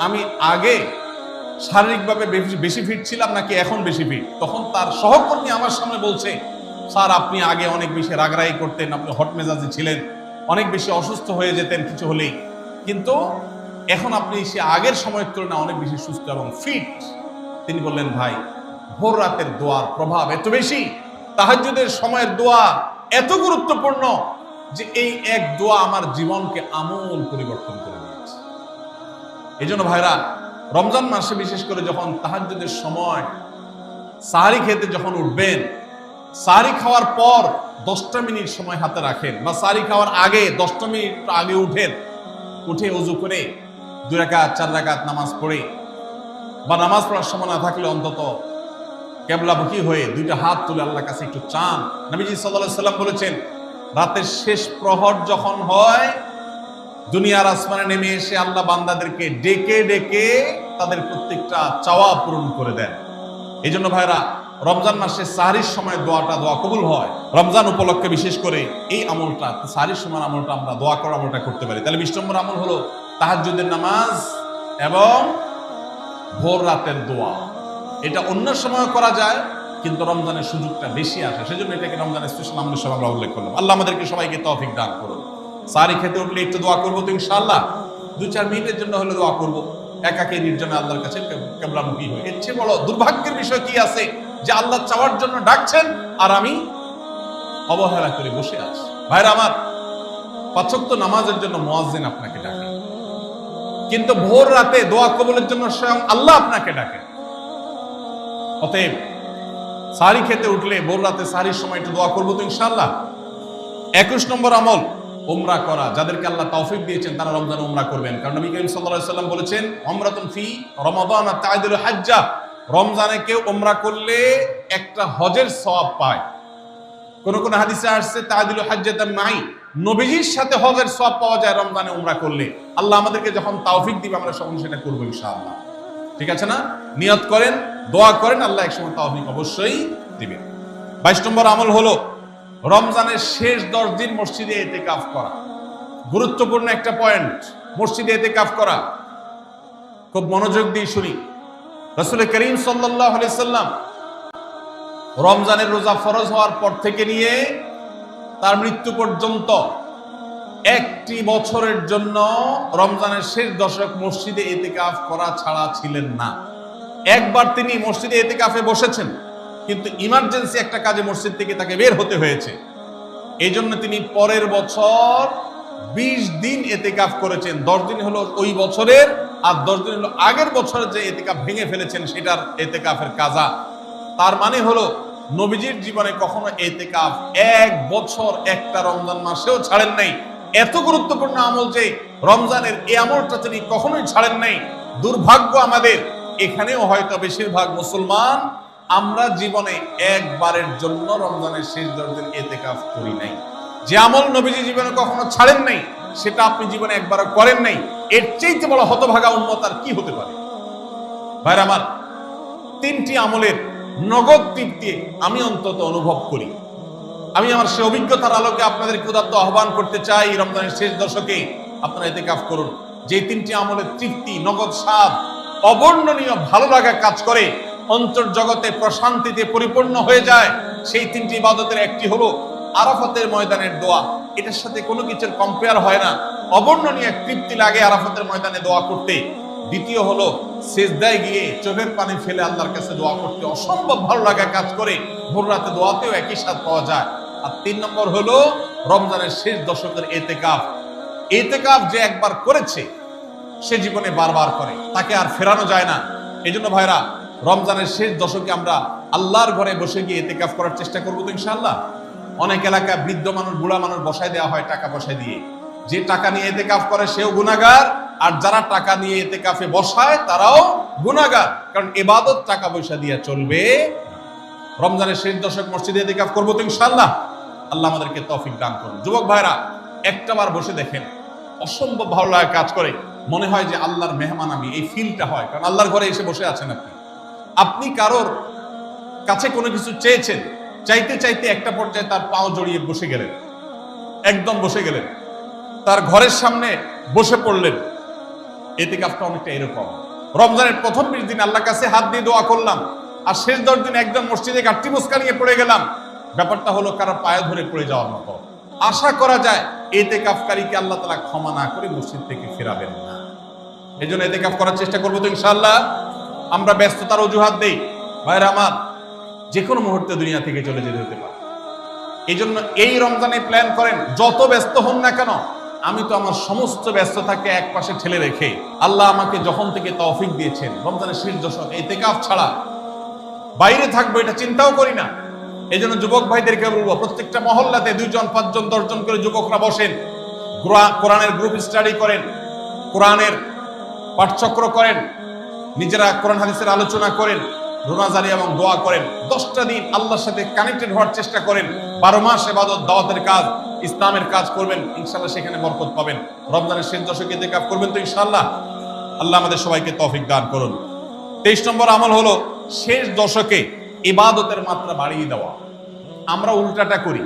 আমি আগে শারীরিকভাবে বেশি ফিট ছিলাম নাকি এখন বেশি ফিট? তখন তার সহকর্মী আমার সামনে বলছে, স্যার, আপনি আগে অনেক বেশি রাগরাগি করতেন, আপনি হট মেজাজে ছিলেন, অনেক বেশি অসুস্থ হয়ে যেতেন কিছু হলেই, কিন্তু এখন আপনি সে আগের সময়ের তুলনায় অনেক বেশি সুস্থ এবং ফিট। তিনি বললেন, ভাই, ভোর রাতের দোয়ার প্রভাব এত বেশি, তাহাজ্জুদের সময়ের দোয়া এত গুরুত্বপূর্ণ যে এই এক দোয়া আমার জীবনকে আমূল পরিবর্তন করে দিয়েছে। এই জন্য ভাইরা, রমজান মাসে বিশেষ করে যখন তাহাজ্জুদের সময় সাহারি খেতে যখন উঠবেন, সাহারি খাওয়ার পর 10টা মিনিট সময় হাতে রাখেন, বা সাহারি খাওয়ার আগে 10টা মিনিট আগে উঠেন, উঠে ওযু করে 2 রাকাত 4 রাকাত নামাজ পড়ে, বা নামাজ পড়ার সময় না থাকলে অন্তত কেবলামুখী হয়ে 2টা হাত তুলে আল্লাহর কাছে একটু চান। নবীজি সাল্লাল্লাহু আলাইহি সাল্লাম বলেছেন, রাতের শেষ প্রহর যখন হয়, দুনিয়ার আসমানে নেমে এসে আল্লাহ বান্দাদেরকে ডেকে ডেকে তাদের প্রত্যেকটা চাওয়া পূরণ করে দেন। এই জন্য ভাইরা, রমজান মাসে সাহরির সময় দোয়া কবুল হয়। রমজান উপলক্ষে বিশেষ করে এই আমলটা, সাহরির সময় আমলটা আমরা দোয়া করার আমলটা করতে পারি। তাহলে 20 নম্বর আমল হলো তাহাজ্জুদের নামাজ এবং ভোর রাতের দোয়া। এটা অন্য সময় করা যায়, কিন্তু রমজানের সুযোগটা বেশি আসে, সেজন্য এটাকে রমজানের স্পেশাল আমল হিসেবে আমরা উল্লেখ করলাম। আল্লাহ আমাদেরকে সবাইকে তৌফিক দান করুন। সাহরি খেতে উঠলে একটু দোয়া করবো তো ইনশাআল্লাহ। 2-4 মিনিটের জন্য হলে দোয়া করব, একাকী নির্জনে আল্লাহর কাছে কিবলামুখী হয়ে। এর চেয়ে বড় দুর্ভাগ্যের বিষয় কি আছে যে আল্লাহ চাওয়ার জন্য ডাকছেন আর আমি অবহেলা করে বসে আছি। ভাইরা আমার, 5 ওয়াক্ত নামাজের জন্য মুয়াজ্জিন আপনাকে ডাকে, কিন্তু ভোর রাতে দোয়া কবুলের জন্য স্বয়ং আল্লাহ আপনাকে ডাকে। অতএব সাহরি খেতে উঠলে ভোর রাতে সাহরির সময় একটু দোয়া করবো তো ইনশাআল্লাহ। 21 নম্বর আমল উমরা করা। যাদেরকে আল্লাহ তৌফিক দিয়েছেন তারা রমজানে উমরা করবেন, কারণ নবী করিম সাল্লাল্লাহু আলাইহি ওয়াসাল্লাম বলেছেন, উমরাতুন ফি রমাদান তা'দিলু হাজ্জা। রমজানে কেউ উমরা করলে একটা হজের সওয়াব পায়। কোন কোন হাদিসে আসছে তা'দিলু হাজ্জাতান মাই, নবীজির সাথে হজের সওয়াব পাওয়া যায় রমজানে উমরা করলে। আল্লাহ আমাদেরকে যখন তৌফিক দিবে আমরা সকলে সেটা করব ইনশাআল্লাহ। ঠিক আছে না? নিয়ত করেন, দোয়া করেন, আল্লাহ একসময় তৌফিক অবশ্যই দিবে। 22 নম্বর আমল হলো রমজানের শেষ 10 দিন মসজিদে ইতিকাফ করা। গুরুত্বপূর্ণ একটা পয়েন্ট, মসজিদে ইতিকাফ করা। খুব মনোযোগ দিয়ে শুনি। রাসূল করিম সাল্লাল্লাহু আলাইহি সাল্লাম রমজানের রোজা ফরজ হওয়ার পর থেকে নিয়ে তার মৃত্যু পর্যন্ত একটি বছরের জন্য রমজানের শেষ দশক মসজিদে ইতিকাফ করা ছাড়া ছিলেন না। একবার তিনি মসজিদে ইতিকাফে বসেছেন, কিন্তু ইমার্জেন্সি একটা কাজে মসজিদ থেকে তাকে বের হতে হয়েছে। এই জন্য তিনি পরের বছর 20 দিন ইতিকাফ করেছেন। 10 দিন হলো ওই বছরের, আর 10 দিন হলো আগের বছরের যে ইতিকাফ ভেঙে ফেলেছেন সেটার ইতিকাফের কাজা। তার মানে হলো নবীজির জীবনে কখনো ইতিকাফ 1 বছর একটা রমজান মাসেও ছাড়েন নাই। এত গুরুত্বপূর্ণ আমল যে রমজানের এই আমলটা তিনি কখনোই ছাড়েন নাই। দুর্ভাগ্য আমাদের, এখানেও হয়তো বেশিরভাগ মুসলমান আমরা জীবনে একবারের জন্য রমজানের শেষ 10 দিন ইতিকাফ করি নাই। যে আমল নবীজি জীবনে কখনো ছাড়েন নাই সেটা আপনি জীবনে একবারও করেন নাই। এর চাইতে বড় হতভাগা উম্মত আর কি হতে পারে? ভাইরা আমার, 3টি আমলের নগদ তৃপ্তি আমি অন্তত অনুভব করি। আমি আমার সে অভিজ্ঞতার আলোকে আপনাদের ক্ষুধার্ত আহ্বান করতে চাই, রমজানের শেষ দশকে আপনারা ইতিকাফ করুন। যে 3টি আমলের তৃপ্তি, নগদ স্বাদ, অবর্ণনীয় ভালো লাগা কাজ করে, অন্তর জগতে প্রশান্তিতে পরিপূর্ণ হয়ে যায়, সেই 3টি ইবাদতের একটি হলো আরাফাতের ময়দানের দোয়া। এটার সাথে কোনো কিছুর কম্পেয়ার হয় না। অবর্ণনীয় এক তৃপ্তি লাগে আরাফাতের ময়দানে দোয়া করতে। দ্বিতীয় হলো সিজদায় গিয়ে চোখের পানি ফেলে আল্লাহর কাছে দোয়া করতে অসম্ভব ভালো লাগা কাজ করে। ভোর রাতে দোয়াতেও একই স্বাদ পাওয়া যায়। আর 3 নম্বর হলো রমজানের শেষ দশকের ইতিকাফ। ইতিকাফ যে একবার করেছে সে জীবনে বারবার করে, তাকে আর ফেরানো যায় না। এই জন্য ভাইরা, রমজানের শেষ দশকে আমরা আল্লাহর ঘরে বসে গিয়ে ইতিকাফ করার চেষ্টা করবো তো ইনশাআল্লাহ। অনেক এলাকায় বৃদ্ধ মানুষ, বুড়া মানুষ বসায় দেওয়া হয় টাকা পয়সা দিয়ে। যে টাকা নিয়ে ইতিকাফ করে সেও গুনাহগার, আর যারা টাকা নিয়ে ইতিকাফে বসায় তারাও গুনাহগার, কারণ ইবাদত টাকা পয়সা দিয়ে চলবে। রমজানের শেষ দশক মসজিদে ইতিকাফ করবো তো ইনশাআল্লাহ। আল্লাহ আমাদেরকে তৌফিক দান করুন। যুবক ভাইরা, একটাবার বসে দেখেন, অসম্ভব ভালো লাগা কাজ করে। মনে হয় যে আল্লাহর মেহমান আমি, এই ফিলটা হয়, কারণ আল্লাহর ঘরে এসে বসে আছেন আপনি। আপনি কারোর কাছে কোনো কিছু চেয়েছেন, চাইতে চাইতে একটা পর্যায়ে তার পাও জড়িয়ে বসে গেলেন, একদম বসে গেলেন, তার ঘরের সামনে বসে পড়লেন। ইতিকাফটা অনেকটা এরকম। রমজানের প্রথম 20 দিন আল্লাহর কাছে হাত দিয়ে দোয়া করলাম, আর শেষ 10 দিন একদম মসজিদে গাঁটটি মুস্কা নিয়ে পড়ে গেলাম। ব্যাপারটা হলো কারো পায়ে ধরে পড়ে যাওয়ার মতো। আশা করা যায় ইতিকাফকারীকে আল্লাহ তাআলা ক্ষমা না করে মসজিদ থেকে ফেরাবেন না। এই জন্য ইতিকাফ করার চেষ্টা করবো তো ইনশাআল্লাহ। আমরা ব্যস্ততার অজুহাত দেই। ভাইরা আমার, যে কোনো মুহূর্তে দুনিয়া থেকে চলে যেতে হতে পারে। এই জন্য এই রমজানে প্ল্যান করেন, যত ব্যস্ত হন না কেন, আমি তো আমার সমস্ত ব্যস্ততাকে এক পাশে ঠেলে রেখে আল্লাহ আমাকে যখন থেকে তৌফিক দিয়েছেন রমজানের শেষ দশক ইতিকাফ ছাড়া বাইরে থাকবো এটা চিন্তাও করি না। এই জন্য যুবক ভাইদেরকে বলবো, প্রত্যেকটা মহল্লাতে 2 জন 5 জন 10 জন করে যুবকরা বসেন, কোরআনের গ্রুপ স্টাডি করেন, কোরআনের পাঠচক্র করেন, নিজেরা কোরআন হাদিসের আলোচনা করেন, রোনাজারি এবং দোয়া করেন। 10টা দিন আল্লাহর সাথে কানেক্টেড হওয়ার চেষ্টা করেন। 12 মাস ইবাদত, দাওয়াতের কাজ, ইসলামের কাজ করবেন, ইনশাআল্লাহ সেখানে বরকত পাবেন। রমজানের শেষ দশকে ইতিকাফ করবেন তো ইনশাআল্লাহ। আল্লাহ আমাদের সবাইকে তৌফিক দান করুন। 23 নম্বর আমল হলো শেষ দশকে ইবাদতের মাত্রা বাড়িয়ে দেওয়া। আমরা উল্টাটা করি।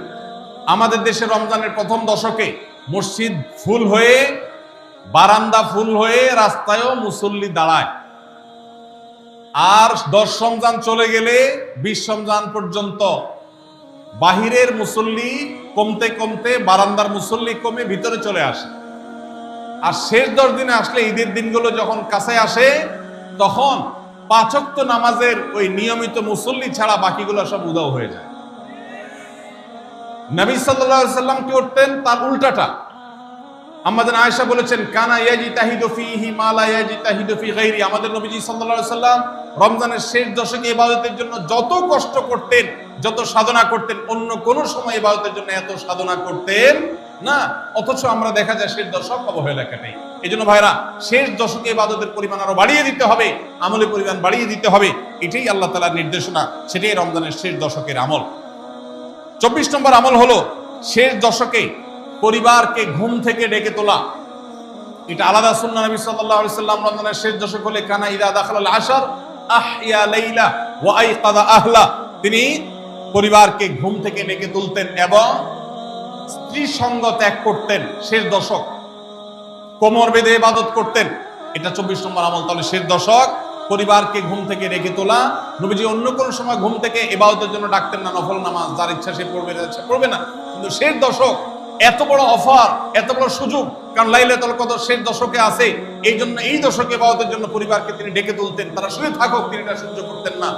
আমাদের দেশে রমজানের প্রথম দশকে মসজিদ ফুল হয়ে, বারান্দা ফুল হয়ে, রাস্তায়ও মুসল্লি দাঁড়ায়। আর 10 রমজান চলে গেলে 20 রমজান পর্যন্ত বাহিরের মুসল্লি কমতে কমতে বারান্দার মুসল্লি কমে ভিতরে চলে আসে। আর শেষ 10 দিনে আসলে, ঈদের দিনগুলো যখন কাছে আসে, তখন 5 ওয়াক্ত নামাজের ওই নিয়মিত মুসল্লি ছাড়া বাকিগুলো সব উধাও হয়ে যায়। নবী সাল্লাল্লাহু আলাইহি ওয়াসাল্লাম কি করতেন? তার উল্টাটা। আমাদের আয়েশা বলেছেন, কানা ইয়াজিতাহিদু ফীহি মা লা ইয়াজিতাহিদু ফী গায়রি। আমাদের নবীজি সাল্লাল্লাহু আলাইহি ওয়াসাল্লাম রমজানের শেষ দশকে ইবাদতের জন্য যত কষ্ট করতেন, যত সাধনা করতেন, অন্য কোন সময় ইবাদতের জন্য এত সাধনা করতেন না। অথচ আমরা দেখা যায় শেষ দশক অবহেলা কাটে। এজন্য ভাইরা, শেষ দশকে ইবাদতের পরিমাণ আরো বাড়িয়ে দিতে হবে, আমলের পরিমাণ বাড়িয়ে দিতে হবে। এটাই আল্লাহ তাআলার নির্দেশনা, সেটাই রমজানের শেষ দশকের আমল। 24 নম্বর আমল হলো শেষ দশকে পরিবারকে ঘুম থেকে ডেকে তোলা। এটা আলাদা সুন্নাহ। নবী সাল্লাল্লাহু আলাইহি ওয়াসাল্লাম রমজানের শেষ দশক হলে কানা ইদা দাখালাল আশর আহইয়া লাইলা ওয়া আইকাযা আহলা। তিনি পরিবারকে ঘুম থেকে ডেকে তুলতেন এবং স্ত্রী সঙ্গ ত্যাগ করতেন। শেষ দশক কোমর বেঁধে ইবাদত করতেন। এটা 24 নম্বর আমল। তাহলে শেষ দশক পরিবারকে ঘুম থেকে ডেকে তোলা। নবীজি অন্য কোন সময় ঘুম থেকে ইবাদতের জন্য ডাকতেন না, নফল নামাজ যার ইচ্ছা সে পড়বে, পড়বে না। কিন্তু শেষ দশক এত বড় অফার, এত বড় সুযোগ, কারণ লাইলাতুল কদর শেষ দশকে আছে। এই জন্য এই দশকে ইবাদতের জন্য পরিবারকে তিনি ডেকে তুলতেন। তারা শুয়ে থাকুক, তিনি এটা সহ্য করতেন না।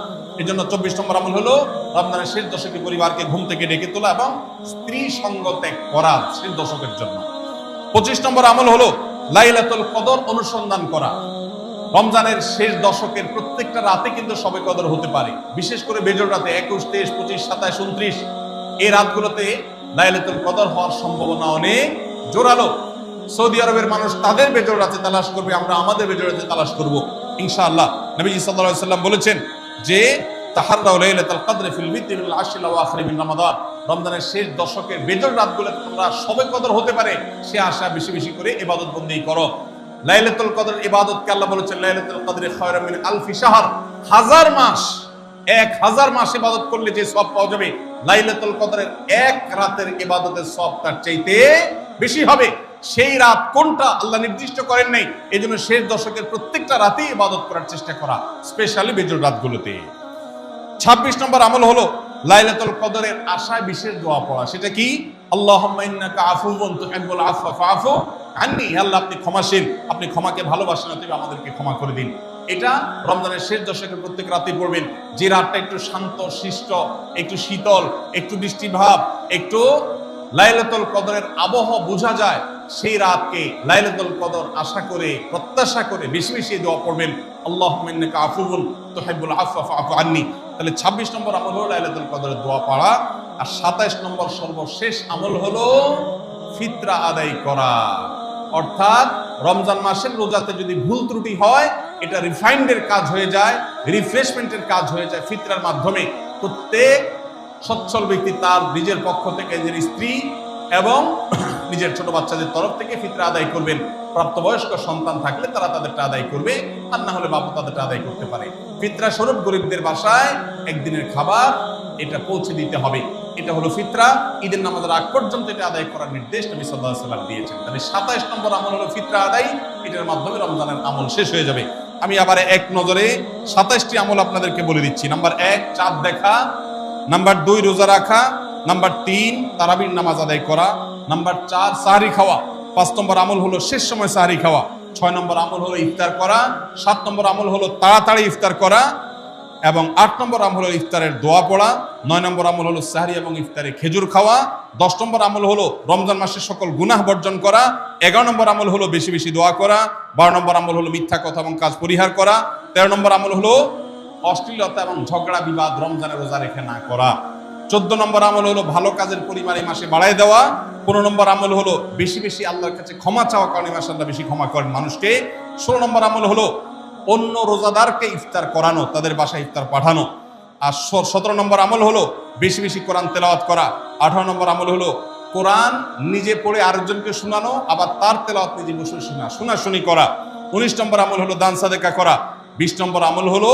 এই জন্য 24 নম্বর আমল হলো রমজানের শেষ দশকে পরিবারকে ঘুম থেকে ডেকে তোলা এবং স্ত্রী সঙ্গ ত্যাগ করা শেষ দশকের জন্য। 25 নম্বর আমল হলো লাইলাতুল কদর অনুসন্ধান করা। রমজানের শেষ দশকের প্রত্যেকটা রাতে কিন্তু শবে কদর হতে পারে, বিশেষ করে বেজর রাতে 21, 23, 25, 27, 29 এই রাতগুলোতে লাইলাতুল কদর হওয়ার সম্ভাবনা অনেক জোরালো। সৌদি আরবের মানুষ তাদের বেজর রাতে তালাশ করবে, আমরা আমাদের বেজর রাতে তালাশ করব ইনশাআল্লাহ। নবীজি সাল্লাল্লাহু আলাইহি ওয়াসাল্লাম বলেছেন যে তাহাররাউ লাইলাতুল কদর ফিল বিদরি মিনাল আশরিল আওয়াখির মিন রমাদান। রমজানের শেষ দশকের বেজর রাতগুলোতে তোমরা শবে কদর হতে পারে সে আশা বেশি বেশি করে ইবাদত বন্দেগী করো। লাইলাতুল কদর ইবাদতকে আল্লাহ বলেছেন লাইলাতুল কদরি খায়রুম মিন আলফি শাহর। 1000 মাস, 1000 মাস ইবাদত করলে যে সওয়াব পাওয়া যাবে, লাইলাতুল কদরের এক রাতের ইবাদতের সওয়াব তার চাইতে বেশি হবে। সেই রাত কোনটা আল্লাহ নির্দিষ্ট করেন নাই। এজন্য শেষ দশকের প্রত্যেকটা রাতে ইবাদত করার চেষ্টা করা, স্পেশালি বেজর রাতগুলোতে। 26 নম্বর আমল হলো লাইলাতুল কদরের আশায় বিশেষ দোয়া পড়া। সেটা কি? আল্লাহুম্মা ইন্নাকা আফুউন তুহিব্বুল আফওয়া ফাআফু আন্নী। আল্লাহ আপনি ক্ষমাশীল, আপনি ক্ষমাকে ভালোবাসেন, অতএব আমাদেরকে ক্ষমা করে দিন। এটা রমজানের শেষ দশকের প্রত্যেক রাতে পড়বেন। যে রাতটা একটু শান্ত শিষ্ট, একটু শীতল, একটু বৃষ্টিভাব, একটু লাইলাতুল কদরের আবহাওয়া বোঝা যায়, সেই রাতকে লাইলাতুল কদর আশা করে, প্রত্যাশা করে বেশি বেশি দোয়া পড়বেন, আল্লাহুম্মা ইন্নাকা আফুউন তুহিব্বুল আফওয়া ফাআফু আন্নী। তাহলে 26 নম্বর আমল হলো লাইলাতুল কদরের দোয়া পড়া। আর 27 নম্বর সর্বশেষ আমল হলো ফিতরা আদায় করা। অর্থাৎ রমজান মাসের রোজাতে যদি ভুল ত্রুটি হয়, এটা রিফাইন্ডের কাজ হয়ে যায়, রিফ্রেশমেন্টের কাজ হয়ে যায় ফিতরার মাধ্যমে। প্রত্যেক সচ্ছল ব্যক্তি তার নিজের পক্ষ থেকে, নিজের স্ত্রী এবং নিজের ছোট বাচ্চাদের তরফ থেকে ফিতরা আদায় করবেন। প্রাপ্তবয়স্ক সন্তান থাকলে তারা তাদেরটা আদায় করবে, আর না হলে বাবা তাদেরটা আদায় করতে পারে। ফিতরা স্বরূপ গরিবদের বাসায় একদিনের খাবার এটা পৌঁছে দিতে হবে। এটা হলো ফিতরা। ঈদের নামাজের আগ পর্যন্ত এটা আদায় করার নির্দেশ নবী সাল্লাল্লাহু আলাইহি ওয়াসাল্লাম দিয়েছেন। তাহলে 27 নম্বর আমল হলো ফিতরা আদায়। এটার মাধ্যমে রমজানের আমল শেষ হয়ে যাবে। আমি আবার এক নজরে 27টি আমল আপনাদেরকে বলে দিচ্ছি। নাম্বার 1 চাঁদ দেখা, নাম্বার 2 রোজা রাখা, নাম্বার 3 তারাবির নামাজ আদায় করা, নাম্বার 4 সাহরি খাওয়া, 5 নম্বর আমল হলো শেষ সময় সাহরি খাওয়া, 6 নম্বর আমল হলো ইফতার করা, 7 নম্বর আমল হলো তাড়াতাড়ি ইফতার করা এবং 8 নম্বর আমল হলো ইফতারের দোয়া পড়া, 9 নম্বর আমল হলো সাহরি এবং ইফতারে খেজুর খাওয়া, 10 নম্বর আমল হলো রমজান মাসের সকল গুনাহ বর্জন করা, 11 নম্বর আমল হলো বেশি বেশি দোয়া করা, 12 নম্বর আমল হলো মিথ্যা কথা এবং কাজ পরিহার করা, 13 নম্বর আমল হলো অশ্লীলতা এবং ঝগড়া বিবাদ রমজানের রোজা রেখে না করা, 14 নম্বর আমল হলো ভালো কাজের পরিমাণ এই মাসে বাড়ায় দেওয়া, 15 নম্বর আমল হলো বেশি বেশি আল্লাহর কাছে ক্ষমা চাওয়া, কারণ এই মাসে আল্লাহ বেশি ক্ষমা করেন মানুষকে, 16 নম্বর আমল হলো অন্য রোজাদারকে ইফতার করানো, তাদের বাসায় ইফতার পাঠানো, আর 17 নম্বর আমল হলো বেশি বেশি কোরআন তেলাওয়াত করা, 18 নম্বর আমল হলো কোরআন নিজে পড়ে আরেকজনকে শোনানো, আবার তার তেলাওয়াত নিজে বসে শোনাশুনি করা, 19 নম্বর আমল হলো দান সাদেকা করা, 20 নম্বর আমল হলো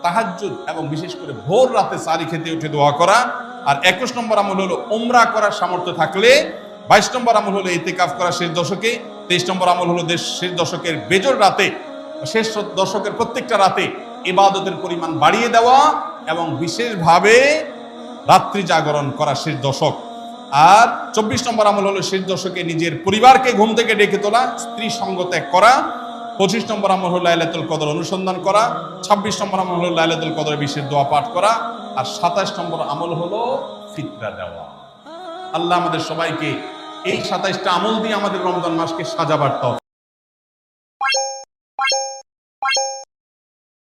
তাহাজ্জুদ এবং বিশেষ করে ভোর রাতে সারি খেতে উঠে দোয়া করা, আর 21 নম্বর আমল হলো উমরা করার সামর্থ্য থাকলে, 22 নম্বর আমল হলো ইতিকাফ করা শেষ দশকে, 23 নম্বর আমল হলো শেষ দশকের বেজর রাতে, শেষ দশকের প্রত্যেকটা রাতে ইবাদতের পরিমাণ বাড়িয়ে দেওয়া এবং বিশেষভাবে রাত্রি জাগরণ করা শেষ দশক। আর 24 নম্বর আমল হলো শেষ দশকে নিজের পরিবারকে ঘুম থেকে ডেকে তোলা, স্ত্রী সঙ্গ ত্যাগ করা। 25 নম্বর আমল হলো লাইলাতুল কদর অনুসন্ধান করা। 26 নম্বর আমল হলো লাইলাতুল কদর বিশেষ দোয়া পাঠ করা। আর 27 নম্বর আমল হলো ফিতরা দেওয়া। আল্লাহ আমাদের সবাইকে এই 27টা আমল দিয়ে আমাদের রমজান মাসকে সাজাবার তৌফিক